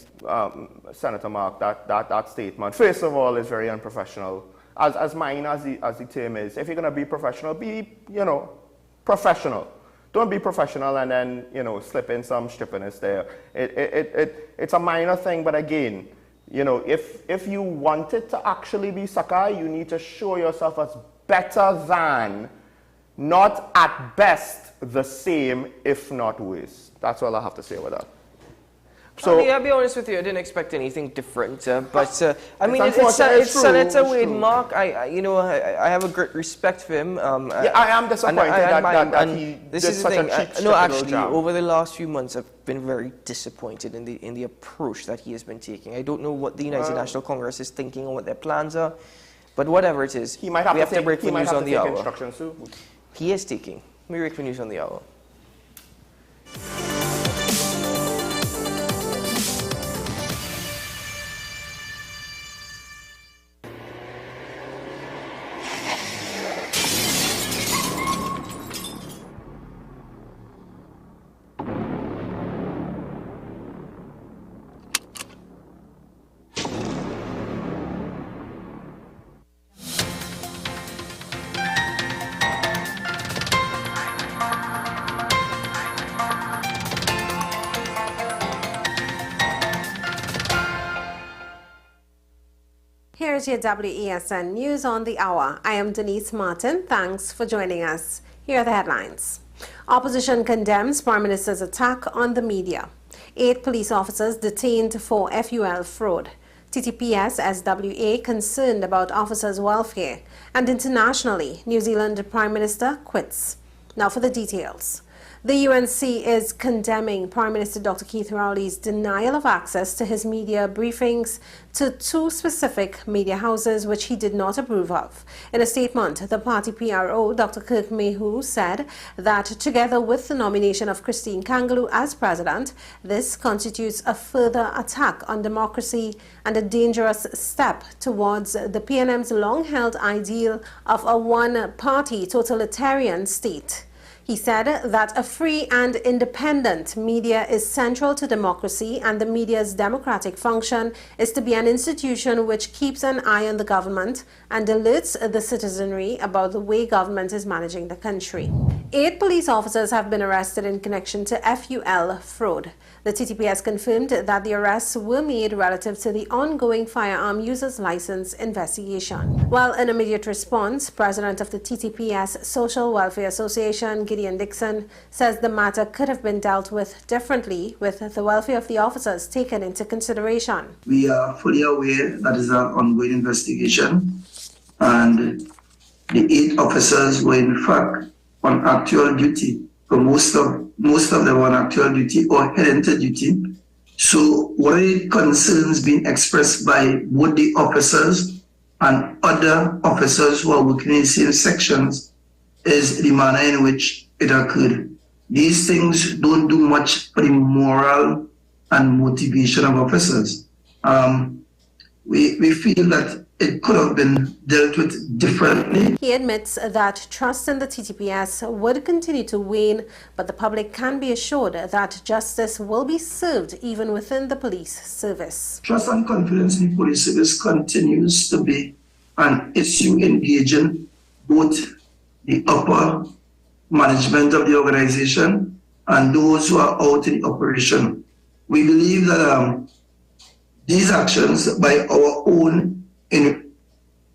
Senator Mark, that statement, first of all, is very unprofessional. As minor as the term is, if you're going to be professional, be, professional. Don't be professional and then, slip in some strippiness there. It's a minor thing, but again, if you wanted to actually be Sukai, you need to show yourself as better than, not at best the same, if not worse. That's all I have to say about that. So, I'll be honest with you, I didn't expect anything different, but I mean, it's Senator Wade Mark. I have a great respect for him. I am disappointed that he did such a cheap job. Over the last few months, I've been very disappointed in the approach that he has been taking. I don't know what the United National Congress is thinking or what their plans are, but whatever it is, we have to break the news on the hour. He is taking. We break the news on the hour. Here's your WESN News on the Hour. I am Denise Martin. Thanks for joining us. Here are the headlines. Opposition condemns Prime Minister's attack on the media. 8 police officers detained for FUL fraud. TTPS SWA concerned about officers' welfare. And internationally, New Zealand Prime Minister quits. Now for the details. The UNC is condemning Prime Minister Dr. Keith Rowley's denial of access to his media briefings to 2 specific media houses which he did not approve of. In a statement, the party PRO, Dr. Kirk Mayhew, said that together with the nomination of Christine Kangaloo as president, this constitutes a further attack on democracy and a dangerous step towards the PNM's long-held ideal of a one-party totalitarian state. He said that a free and independent media is central to democracy, and the media's democratic function is to be an institution which keeps an eye on the government and alerts the citizenry about the way government is managing the country. 8 police officers have been arrested in connection to FUL fraud. The TTPS confirmed that the arrests were made relative to the ongoing firearm users license investigation. While in immediate response, President of the TTPS Social Welfare Association, Gideon Dixon, says the matter could have been dealt with differently with the welfare of the officers taken into consideration. We are fully aware that is an ongoing investigation, and the 8 officers were in fact on actual duty. So most of them were on actual duty or heading to duty. So what are the concerns being expressed by both the officers and other officers who are working in the same sections is the manner in which it occurred. These things don't do much for the moral and motivation of officers. We feel that it could have been dealt with differently. He admits that trust in the TTPS would continue to wane, but the public can be assured that justice will be served even within the police service. Trust and confidence in the police service continues to be an issue engaging both the upper management of the organization and those who are out in operation. We believe that these actions by our own in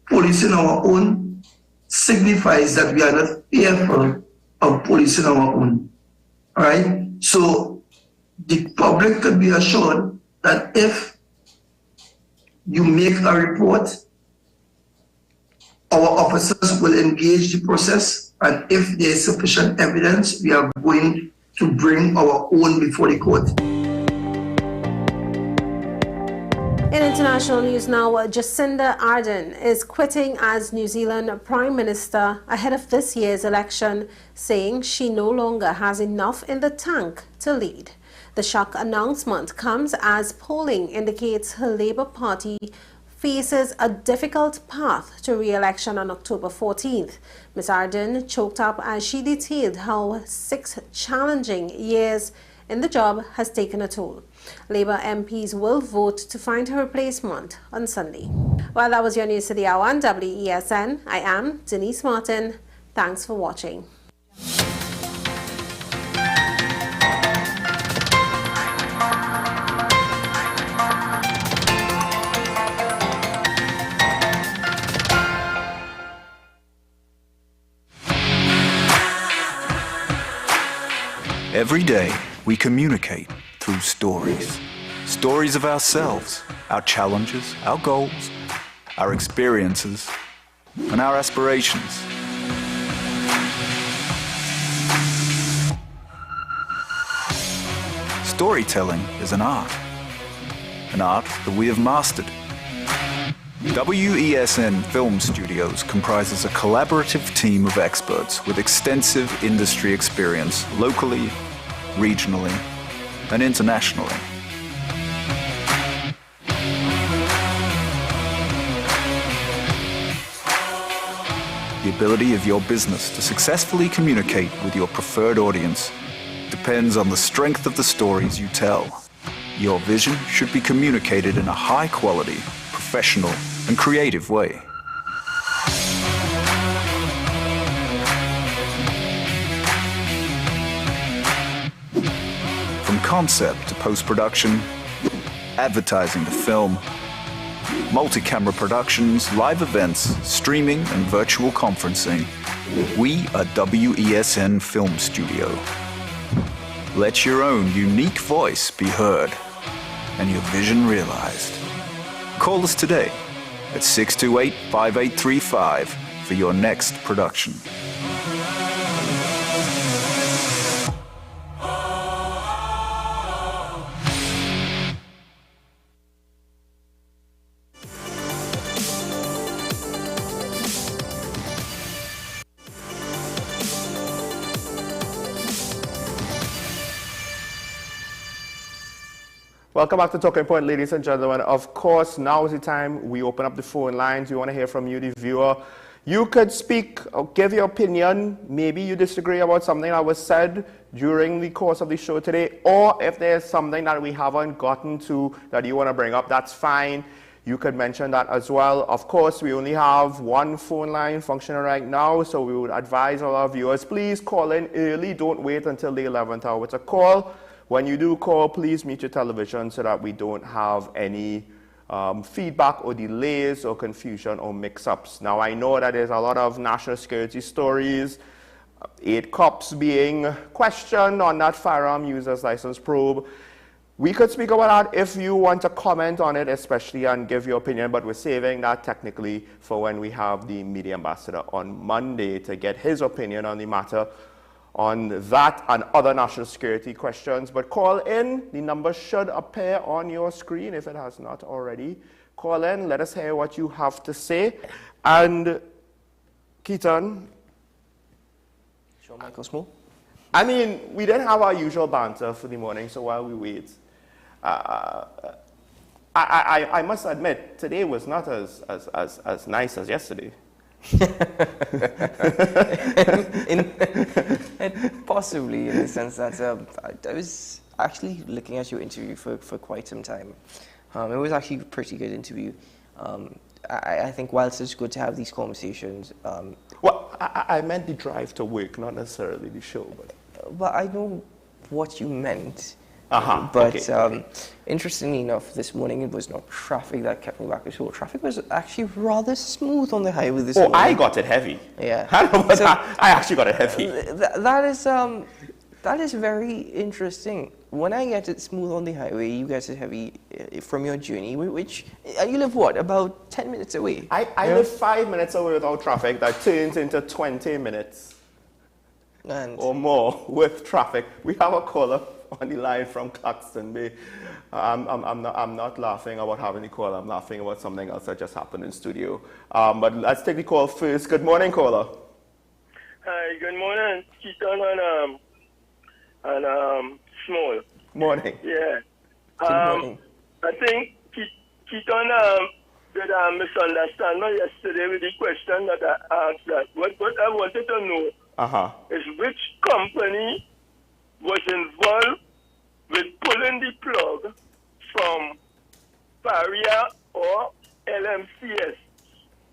policing our own signifies that we are not fearful of policing our own. All right? So the public could be assured that if you make a report, our officers will engage the process, and if there is sufficient evidence, we are going to bring our own before the court. In international news now, Jacinda Ardern is quitting as New Zealand Prime Minister ahead of this year's election, saying she no longer has enough in the tank to lead. The shock announcement comes as polling indicates her Labour Party faces a difficult path to re-election on October 14th. Ms. Ardern choked up as she detailed how 6 challenging years in the job has taken a toll. Labour MPs will vote to find her replacement on Sunday. Well, that was your news to the hour on WESN. I am Denise Martin. Thanks for watching. Every day, we communicate through stories. Stories of ourselves, our challenges, our goals, our experiences, and our aspirations. Storytelling is an art that we have mastered. WESN Film Studios comprises a collaborative team of experts with extensive industry experience locally, regionally, and internationally. The ability of your business to successfully communicate with your preferred audience depends on the strength of the stories you tell. Your vision should be communicated in a high-quality, professional, and creative way. From concept to post-production, advertising to film, multi-camera productions, live events, streaming, and virtual conferencing, we are WESN Film Studio. Let your own unique voice be heard and your vision realized. Call us today at 628-5835 for your next production. Welcome back to Talking Point, ladies and gentlemen. Of course, now is the time we open up the phone lines. We want to hear from you, the viewer. You could speak or give your opinion. Maybe you disagree about something that was said during the course of the show today, or if there's something that we haven't gotten to that you want to bring up, that's fine. You could mention that as well. Of course, we only have one phone line functioning right now, so we would advise all our viewers, please call in early. Don't wait until the 11th hour to call. When you do call, please mute your television so that we don't have any feedback or delays or confusion or mix-ups. Now, I know that there's a lot of national security stories, 8 cops being questioned on that firearm user's license probe. We could speak about that if you want to comment on it, especially, and give your opinion, but we're saving that technically for when we have the media ambassador on Monday to get his opinion on the matter, on that and other national security questions. But call in. The number should appear on your screen if it has not already. Call in. Let us hear what you have to say. And Keaton. Sure, Michael Small. I mean, we didn't have our usual banter for the morning, so while we wait, I must admit, today was not as nice as yesterday. Possibly, in the sense that I was actually looking at your interview for quite some time. It was actually a pretty good interview. I think whilst it's good to have these conversations... well, I meant the drive to work, not necessarily the show. But I know what you meant. But okay. Interestingly enough, this morning it was not traffic that kept me back at all. Traffic was actually rather smooth on the highway this morning. I got it heavy. Yeah. I actually got it heavy. That is very interesting. When I get it smooth on the highway, you get it heavy from your journey, which you live what, about 10 minutes away? I live 5 minutes away without traffic. That turns into 20 minutes or more with traffic. We have a caller on the line from Claxton Bay. I'm not laughing about having the call. I'm laughing about something else that just happened in studio. But let's take the call first. Good morning, caller. Hi, good morning, Keaton and Small. Morning. Yeah. Good morning. I think Keaton did misunderstand me yesterday with the question that I asked. That what I wanted to know is which company was involved with pulling the plug from Paria or LMCS.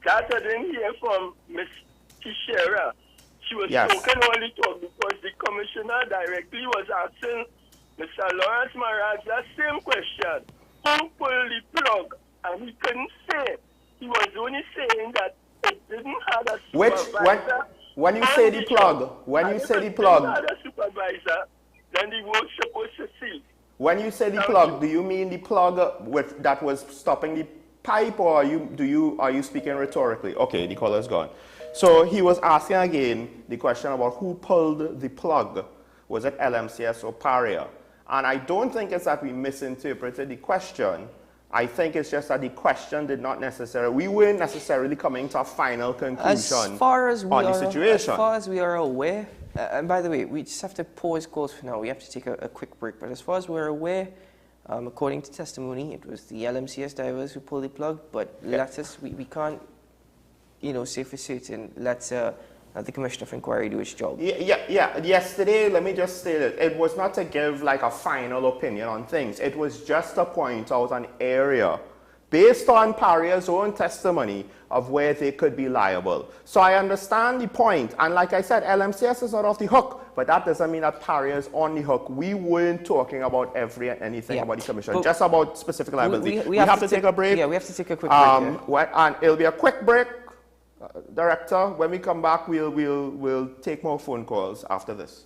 That I didn't hear from Ms. Tishera. She was spoken only to because the commissioner directly was asking Mr. Lawrence Maraj that same question. Who pulled the plug? And he couldn't say. He was only saying that it didn't have a supervisor. When you say the plug, supervisor, then the work supposed to see. When you say the plug, do you mean the plug that was stopping the pipe, or are you speaking rhetorically? Okay, the caller's gone. So he was asking again the question about who pulled the plug. Was it LMCS or Paria? And I don't think it's that we misinterpreted the question. I think it's just that the question did not necessarily, we weren't necessarily coming to a final conclusion on the situation. As far as we are aware, and by the way, we just have to pause calls for now. We have to take a quick break. But as far as we're aware, according to testimony, it was the LMCS divers who pulled the plug. But we can't, say for certain. Let's the Commissioner of Inquiry do its job. Yeah. Yesterday, let me just say that it was not to give like a final opinion on things. It was just to point out an area based on Paria's own testimony of where they could be liable. So I understand the point. And like I said, LMCS is not off the hook, but that doesn't mean that Paria is on the hook. We weren't talking about anything about the Commission, just about specific liability. We have to take a break. Yeah, we have to take a quick break. And it'll be a quick break. Director, when we come back, we'll take more phone calls after this.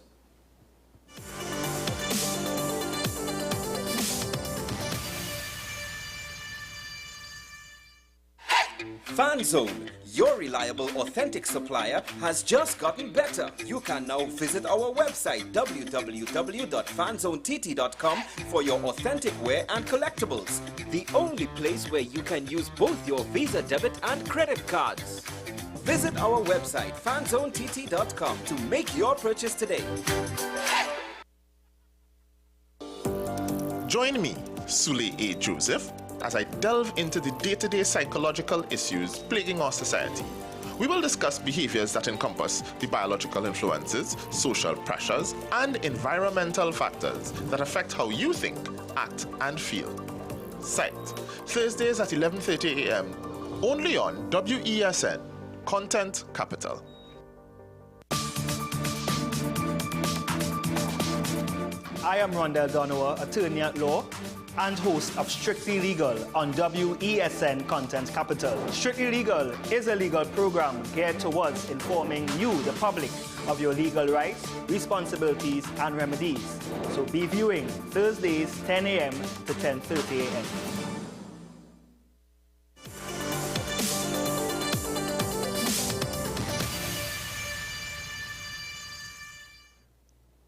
FanZone, your reliable, authentic supplier, has just gotten better. You can now visit our website www.fanzonett.com for your authentic wear and collectibles. The only place where you can use both your Visa debit and credit cards. Visit our website fanzonett.com to make your purchase today. Join me, Sule A. Joseph, as I delve into the day-to-day psychological issues plaguing our society. We will discuss behaviors that encompass the biological influences, social pressures, and environmental factors that affect how you think, act, and feel. Site, Thursdays at 11:30 a.m., only on WESN, Content Capital. I am Rondell Donowa, attorney at law and host of Strictly Legal on WESN Content Capital. Strictly Legal is a legal program geared towards informing you, the public, of your legal rights, responsibilities, and remedies. So be viewing Thursdays 10 a.m. to 10:30 a.m.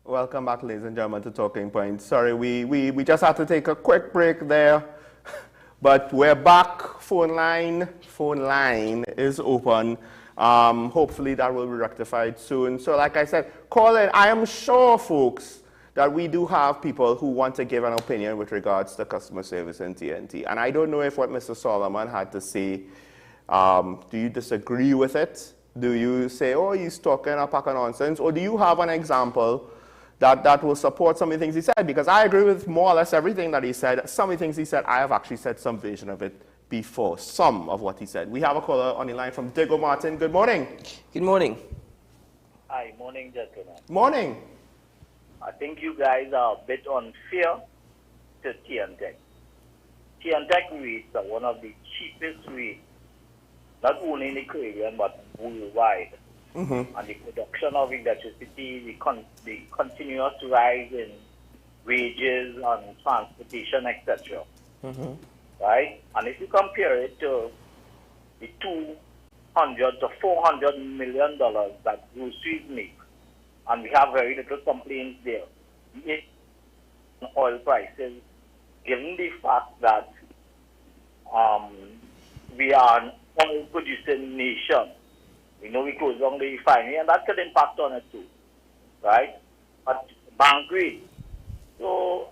Welcome back, ladies and gentlemen, to Talking Points. Sorry, we just had to take a quick break there, but we're back. Phone line is open. Hopefully that will be rectified soon. So like I said, call in. I am sure, folks, that we do have people who want to give an opinion with regards to customer service in TNT. And I don't know if what Mr. Solomon had to say, do you disagree with it? Do you say, oh, he's talking a pack of nonsense? Or do you have an example that will support some of the things he said? Because I agree with more or less everything that he said. Some of the things he said, I have actually said some version of it before, some of what he said. We have a caller on the line from Diego Martin. Good morning. Good morning. Hi, morning, gentlemen. Morning. I think you guys are a bit unfair to TNT. TNT rates are one of the cheapest rates, not only in the Caribbean, but worldwide. Mm-hmm. And the production of electricity, the continuous rise in wages and transportation, etc. Mm-hmm. Right? And if you compare it to the $200 to $400 million that groceries make, and we have very little complaints there, oil prices, given the fact that we are an oil-producing nation, we know we close down the refinery, and that could impact on it too, right? But bank rate. So,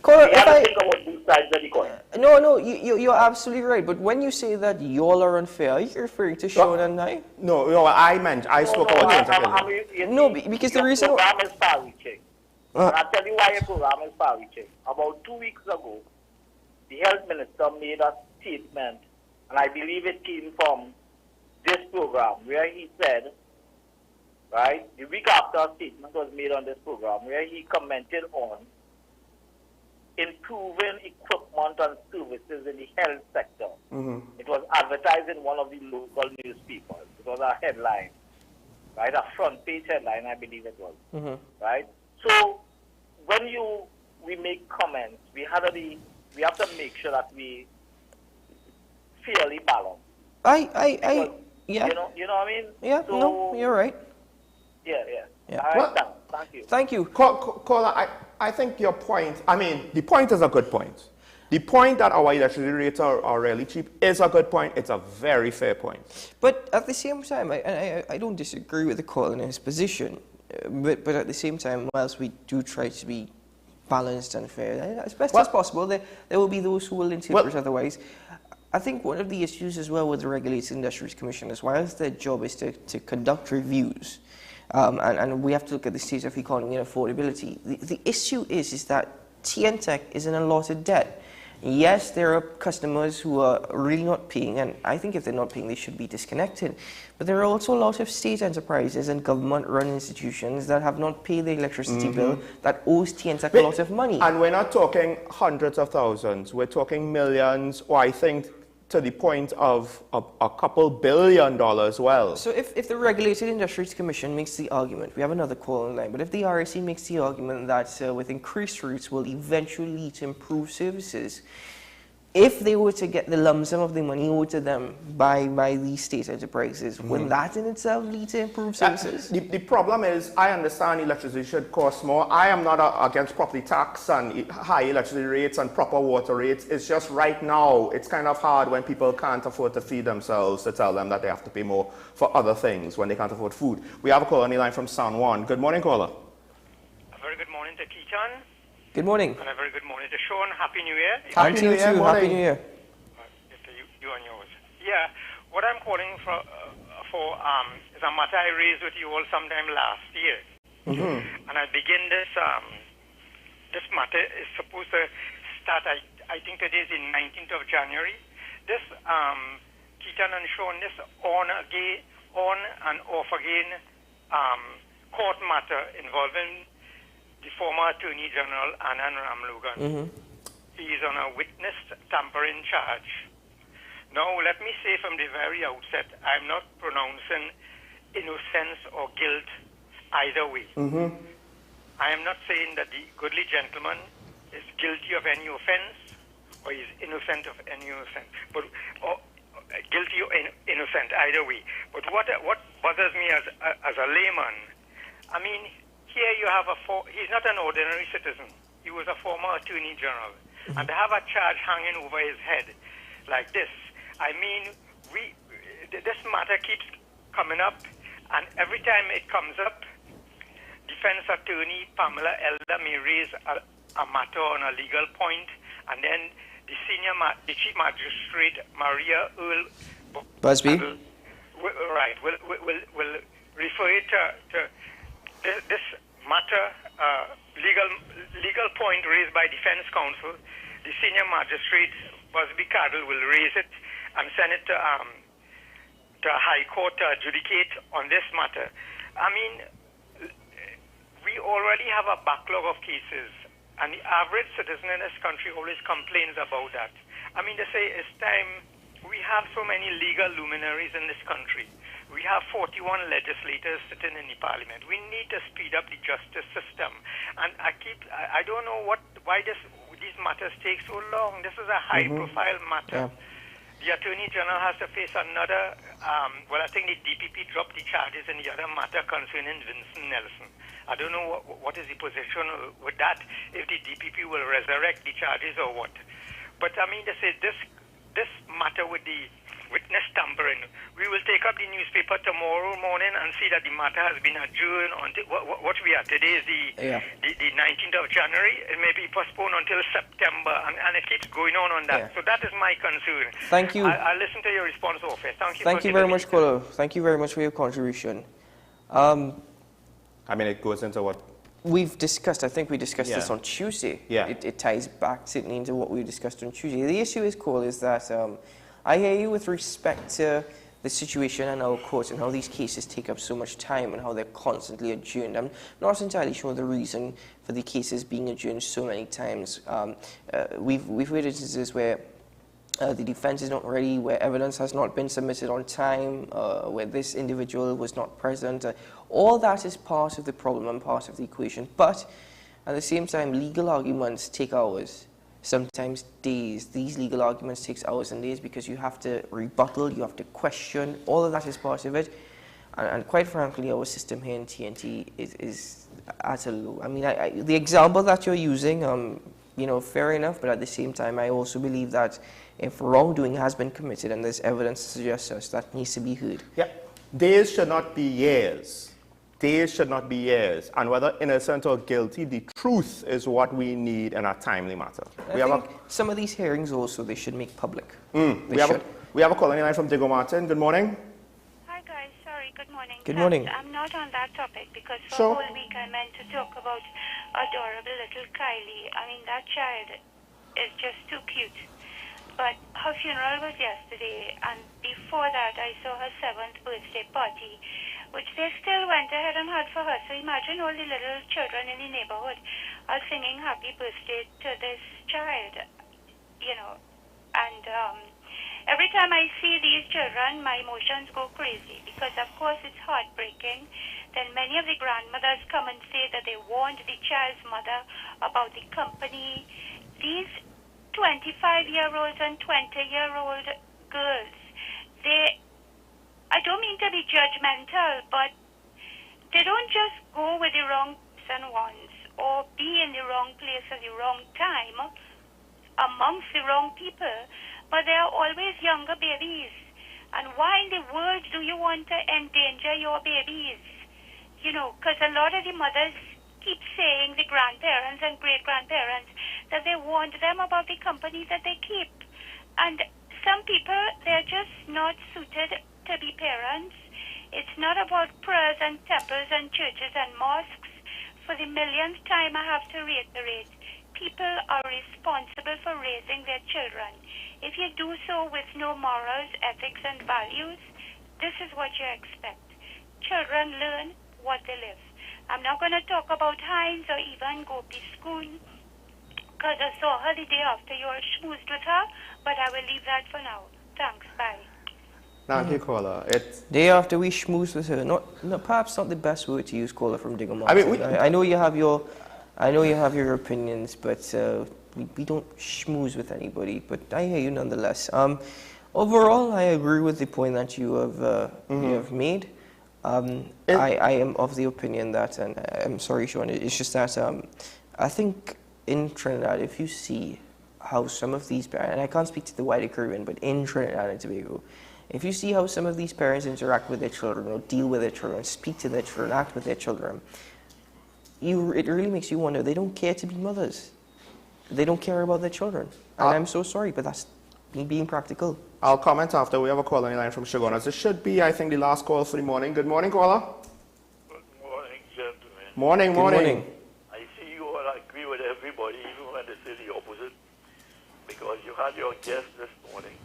we have to think about both sides of the coin. No, you're absolutely right. But when you say that y'all are unfair, are you referring to Sean and I? No, I spoke about TNT. No, because the reason... Your program is far-reaching. And I'll tell you why your program is far-reaching. About 2 weeks ago, the health minister made a statement, and I believe it came from this program, where he said, right, the week after a statement was made on this program, where he commented on improving equipment and services in the health sector. Mm-hmm. It was advertised in one of the local newspapers. It was a headline, right, a front page headline, I believe it was, Mm-hmm. right? So when we make comments, we have to make sure that we fairly balance. Yeah. You know what I mean? Yeah, so, no, you're right. Yeah. Yeah. All right, thank you. Thank you. Caller, I think your point, the point is a good point. The point that our electricity rates are really cheap is a good point. It's a very fair point. But at the same time, I don't disagree with the caller in his position. But at the same time, whilst we do try to be balanced and fair, as best as possible, there will be those who will interpret otherwise. I think one of the issues as well with the Regulated Industries Commission is whilst their job is to conduct reviews, and we have to look at the state of economy and affordability, the issue is that TNT is in a lot of debt. Yes, there are customers who are really not paying, and I think if they're not paying, they should be disconnected. But there are also a lot of state enterprises and government-run institutions that have not paid the electricity bill that owes TNT a lot of money. And we're not talking hundreds of thousands. We're talking millions, or I think to the point of a couple $1 billion well. So if the Regulated Industries Commission makes the argument, we have another call in line, but if the RIC makes the argument that with increased routes will eventually lead to improved services, if they were to get the lump sum of the money owed to them by these state enterprises, will that in itself lead to improved services? The problem is, I understand electricity should cost more. I am not against property tax and high electricity rates and proper water rates. It's just right now, it's kind of hard when people can't afford to feed themselves to tell them that they have to pay more for other things when they can't afford food. We have a caller on the line from San Juan. Good morning, caller. A very good morning to Keaton. Good morning. And a very good morning to Sean. Happy New Year. Happy New Year. Happy New Year. You and yours. Yeah, what I'm calling for is a matter I raised with you all sometime last year. Mm-hmm. And I begin this matter is supposed to start, I think today is the 19th of January. This, Keaton and Sean, this on and off again court matter involving the former Attorney General Anand Ramlogan. Mm-hmm. He is on a witness tampering charge. Now, let me say from the very outset, I'm not pronouncing innocence or guilt either way. Mm-hmm. I am not saying that the goodly gentleman is guilty of any offense or is innocent of any offense, but guilty or innocent either way. But what bothers me as a layman, I mean, here you have he's not an ordinary citizen. He was a former Attorney General. Mm-hmm. And to have a charge hanging over his head like this, I mean, this matter keeps coming up, and every time it comes up, the defense attorney, Pamela Elder, may raise a matter on a legal point, and then the chief magistrate, Maria Earl Busby, will refer it to this matter, legal point raised by defense counsel. The senior magistrate, Busby Caddle, will raise it and send it to a high court to adjudicate on this matter. I mean, we already have a backlog of cases, and the average citizen in this country always complains about that. I mean, they say it's time. We have so many legal luminaries in this country. We have 41 legislators sitting in the parliament. We need to speed up the justice system. And I don't know why these matters take so long. This is a high-profile matter. Yeah. The Attorney General has to face another, I think the DPP dropped the charges in the other matter concerning Vincent Nelson. I don't know what is the position with that, if the DPP will resurrect the charges or what. But I mean, they say this matter with the witness tampering, we will take up the newspaper tomorrow morning and see that the matter has been adjourned until what we are today is the 19th of January. It may be postponed until September, and it keeps going on that. So that is my concern. Thank you. I'll listen to your response, officer. Thank you very much, caller. Thank you very much for your contribution. I mean, it goes into what we've discussed. I think we discussed this on Tuesday. Yeah. It ties back certainly into what we discussed on Tuesday. The issue is, caller, is that I hear you with respect to the situation in our courts and how these cases take up so much time and how they're constantly adjourned. I'm not entirely sure the reason for the cases being adjourned so many times. We've heard instances where the defense is not ready, where evidence has not been submitted on time, where this individual was not present. All that is part of the problem and part of the equation. But at the same time, legal arguments take hours, sometimes days. These legal arguments take hours and days because you have to rebuttal, you have to question. All of that is part of it. And quite frankly, our system here in TNT is at a low. I mean, the example that you're using, you know, fair enough, but at the same time, I also believe that if wrongdoing has been committed and there's evidence to suggest such, that needs to be heard. Yeah, days should not be years. Days should not be years. And whether innocent or guilty, the truth is what we need in a timely matter. I think some of these hearings also, they should make public. We have a call line from Diego Martin. Good morning. Hi guys, sorry, good morning. Good morning. I'm not on that topic because for a whole week I meant to talk about adorable little Kylie. I mean, that child is just too cute. But her funeral was yesterday, and before that I saw her 7th birthday party, which they still went ahead and had for her. So imagine all the little children in the neighborhood are singing happy birthday to this child, you know. And every time I see these children, my emotions go crazy because, of course, it's heartbreaking. Then many of the grandmothers come and say that they warned the child's mother about the company. These 25-year-olds and 20-year-old girls, I don't mean to be judgmental, but they don't just go with the wrong person once or be in the wrong place at the wrong time amongst the wrong people, but they are always younger babies. And why in the world do you want to endanger your babies? You know, because a lot of the mothers keep saying, the grandparents and great-grandparents, that they warned them about the company that they keep. And some people, they're just not suited to be parents. It's not about prayers and temples and churches and mosques. For the millionth time, I have to reiterate, people are responsible for raising their children. If you do so with no morals, ethics, and values, this is what you expect. Children learn what they live. I'm not going to talk about Heinz or even Gopi Schoon, because I saw her the day after you all schmoozed with her, but I will leave that for now. Thanks, bye. Now, here, caller. Day after we schmoozed with her. Perhaps not the best word to use, caller, from Digger Martin. I know you have your opinions, but we don't schmooze with anybody. But I hear you nonetheless. Overall, I agree with the point that you have made. I am of the opinion that, and I'm sorry, Sean, it's just that I think in Trinidad, if you see how some of these parents, and I can't speak to the wider Caribbean, but in Trinidad and Tobago, if you see how some of these parents interact with their children or deal with their children, speak to their children, act with their children, it really makes you wonder, they don't care to be mothers. They don't care about their children. And I'm so sorry, but that's me being practical. I'll comment after. We have a call on the line from Shogunas. This should be, I think, the last call for the morning. Good morning, caller. Good morning, gentlemen. Morning, morning. I see you all agree with everybody, even when they say the opposite, because you had your guest this morning,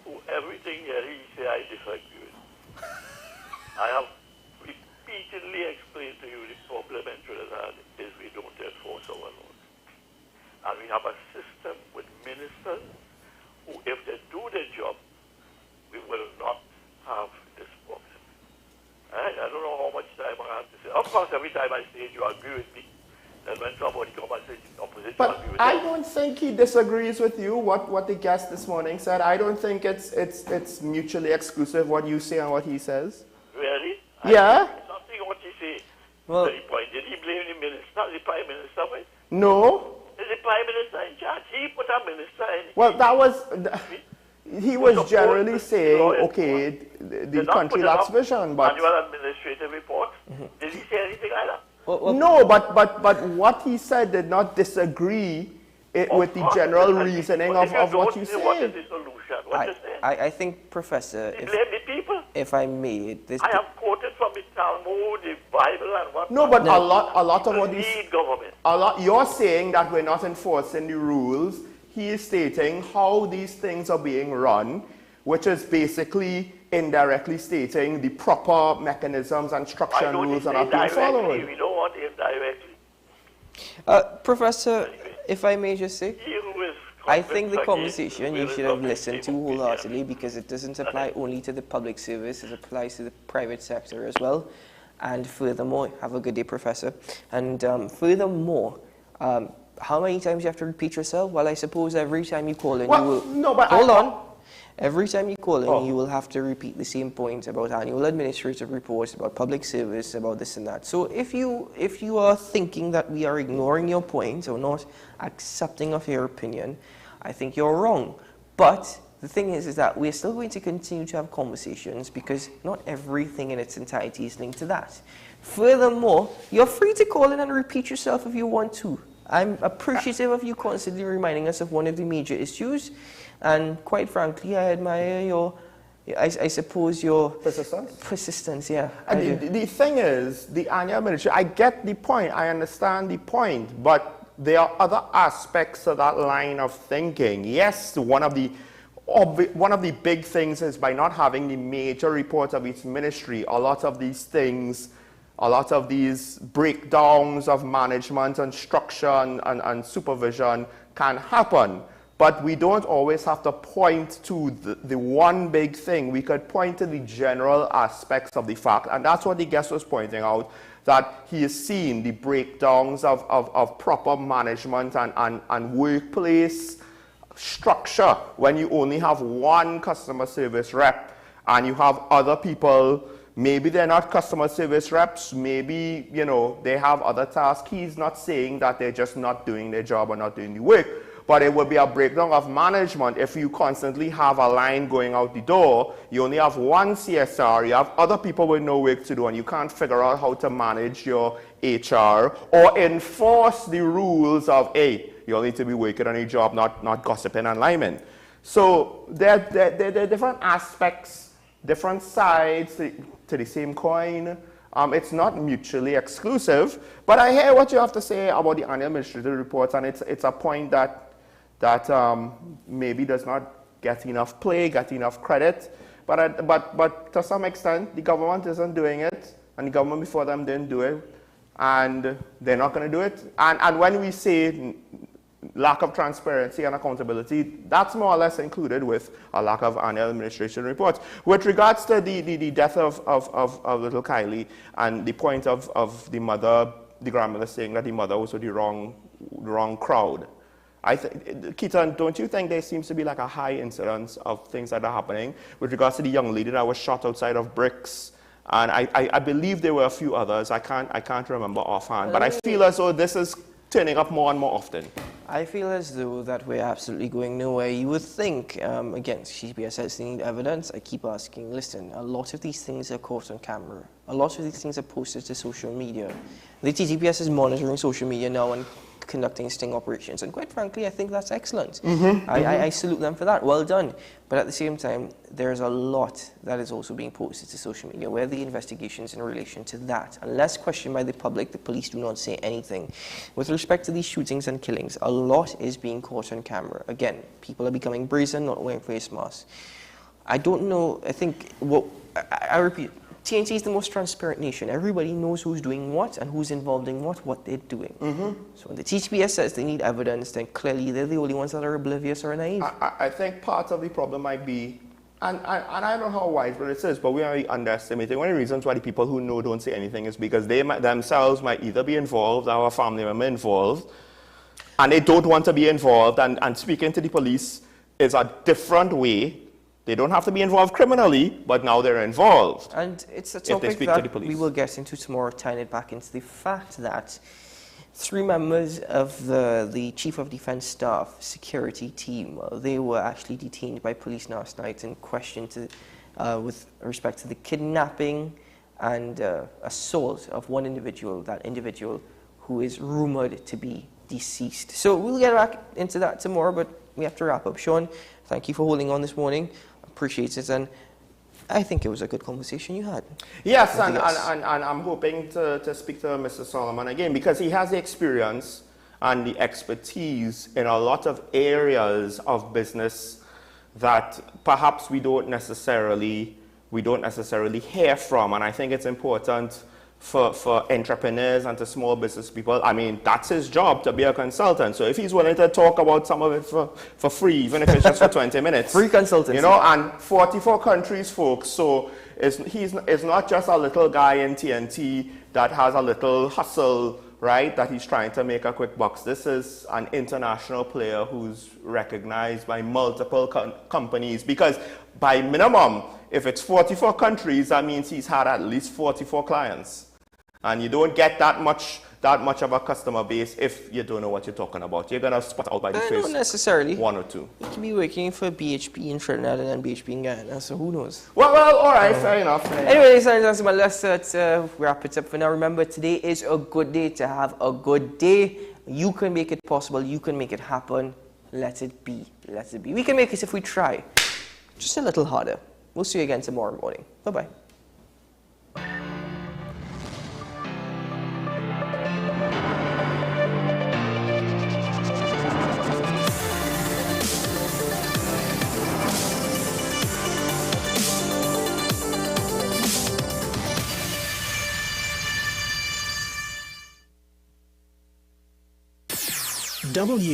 who everything here he said I disagree with. I have repeatedly explained to you the problem in Trinidad is we don't enforce our laws. And we have a system with ministers who, if they do their job, we will not have this problem. I don't know how much time I have to say. Of course, every time I say it, you agree with me. Then when somebody comes and says the opposite, you agree with I them. don't think he disagrees with you, what the guest this morning said. I don't think it's mutually exclusive what you say and what he says. Really? Yeah? Something what he say. Well, very point. Did he blame the minister, the prime minister? Right? No. Is the prime minister in charge? He put a minister in. Well, that was, he was generally saying, okay, the country lacks vision, but... Annual administrative report. Did he say anything like that? No, but what he said did not disagree with the general reasoning of what you said. What is the solution? What you saying? I think, Professor, He blame the people. if I may, this... I have quoted from the Talmud, the Bible, and what. No, but a lot of what you he's... government. You're saying that we're not enforcing the rules. He is stating how these things are being run, which is basically indirectly stating the proper mechanisms and structure and rules are not being followed. We don't want him directly. Professor, if I may just say, He who is I think the conversation you should have listened to wholeheartedly, because it doesn't apply only to the public service, it applies to the private sector as well. And furthermore, have a good day, Professor. And furthermore, how many times you have to repeat yourself? Well, I suppose every time you call in, you will... No, but hold on. Every time you call in, you will have to repeat the same point about annual administrative reports, about public service, about this and that. So if you are thinking that we are ignoring your point or not accepting of your opinion, I think you're wrong. But the thing is that we're still going to continue to have conversations because not everything in its entirety is linked to that. Furthermore, you're free to call in and repeat yourself if you want to. I'm appreciative of you constantly reminding us of one of the major issues. And quite frankly, I admire your, I suppose your... Persistence? Persistence, yeah. The thing is, the annual administration, I get the point, I understand the point, but there are other aspects of that line of thinking. Yes, one of the big things is by not having the major reports of each ministry, a lot of these things, a lot of these breakdowns of management and structure and supervision can happen. But we don't always have to point to the one big thing. We could point to the general aspects of the fact, and that's what the guest was pointing out, that he is seeing the breakdowns of proper management and workplace structure when you only have one customer service rep and you have other people. Maybe they're not customer service reps, maybe, they have other tasks. He's not saying that they're just not doing their job or not doing the work, but it would be a breakdown of management if you constantly have a line going out the door. You only have one CSR, you have other people with no work to do, and you can't figure out how to manage your HR or enforce the rules of, hey, you all need to be working on your job, not gossiping and liming. So there are different aspects, different sides to the same coin. It's not mutually exclusive, but I hear what you have to say about the annual administrative reports, and it's a point that maybe does not get enough play, get enough credit, but to some extent the government isn't doing it, and the government before them didn't do it, and they're not going to do it. And when we say lack of transparency and accountability, that's more or less included with a lack of annual administration reports. With regards to the death of little Kylie and the point of the mother, the grandmother saying that the mother was with the wrong crowd, Keaton, don't you think there seems to be like a high incidence of things that are happening with regards to the young lady that was shot outside of Bricks? And I believe there were a few others. I can't remember offhand, but I feel as though this is turning up more and more often. I feel as though that we're absolutely going nowhere. You would think, again, CBS says they need evidence. I keep asking, listen, a lot of these things are caught on camera. A lot of these things are posted to social media. The TTPS is monitoring social media now and conducting sting operations, and quite frankly, I think that's excellent. I salute them for that. Well done. But at the same time, there's a lot that is also being posted to social media. Where are the investigations in relation to that? Unless questioned by the public, the police do not say anything. With respect to these shootings and killings, a lot is being caught on camera. Again, people are becoming brazen, not wearing face masks. I don't know, I think, I repeat, TNT is the most transparent nation. Everybody knows who's doing what and who's involved in what they're doing. So when the TTPS says they need evidence, then clearly they're the only ones that are oblivious or naive. I think part of the problem might be, and I don't know how widespread it is, but we are underestimating. One of the reasons why the people who know don't say anything is because they themselves might either be involved or a family member involved, and they don't want to be involved, and speaking to the police is a different way. They don't have to be involved criminally, but now they're involved. And it's a topic that we will get into tomorrow, tying it back into the fact that 3 members of the Chief of Defense Staff security team, they were actually detained by police last night and questioned with respect to the kidnapping and assault of one individual, that individual who is rumored to be deceased. So we'll get back into that tomorrow, but we have to wrap up. Sean, thank you for holding on this morning. Appreciate it, and I think it was a good conversation you had. Yes, and I'm hoping to speak to Mr. Solomon again, because he has the experience and the expertise in a lot of areas of business that perhaps we don't necessarily hear from, and I think it's important for entrepreneurs and to small business people. I mean, that's his job, to be a consultant. So if he's willing to talk about some of it for free, even if it's just for 20 minutes. Free consultancy. You know, and 44 countries, folks. So it's not just a little guy in TNT that has a little hustle, right, that he's trying to make a quick bucks. This is an international player who's recognized by multiple companies, because by minimum, if it's 44 countries, that means he's had at least 44 clients. And you don't get that much of a customer base if you don't know what you're talking about. You're going to spot out by the face. Not necessarily. 1 or 2. You could be working for BHP in Trinidad and then BHP in Guyana, so who knows? Well, all right, fair enough. Anyway, ladies and gentlemen, let's wrap it up for now. Remember, today is a good day to have a good day. You can make it possible. You can make it happen. Let it be. Let it be. We can make it if we try. Just a little harder. We'll see you again tomorrow morning. Bye-bye.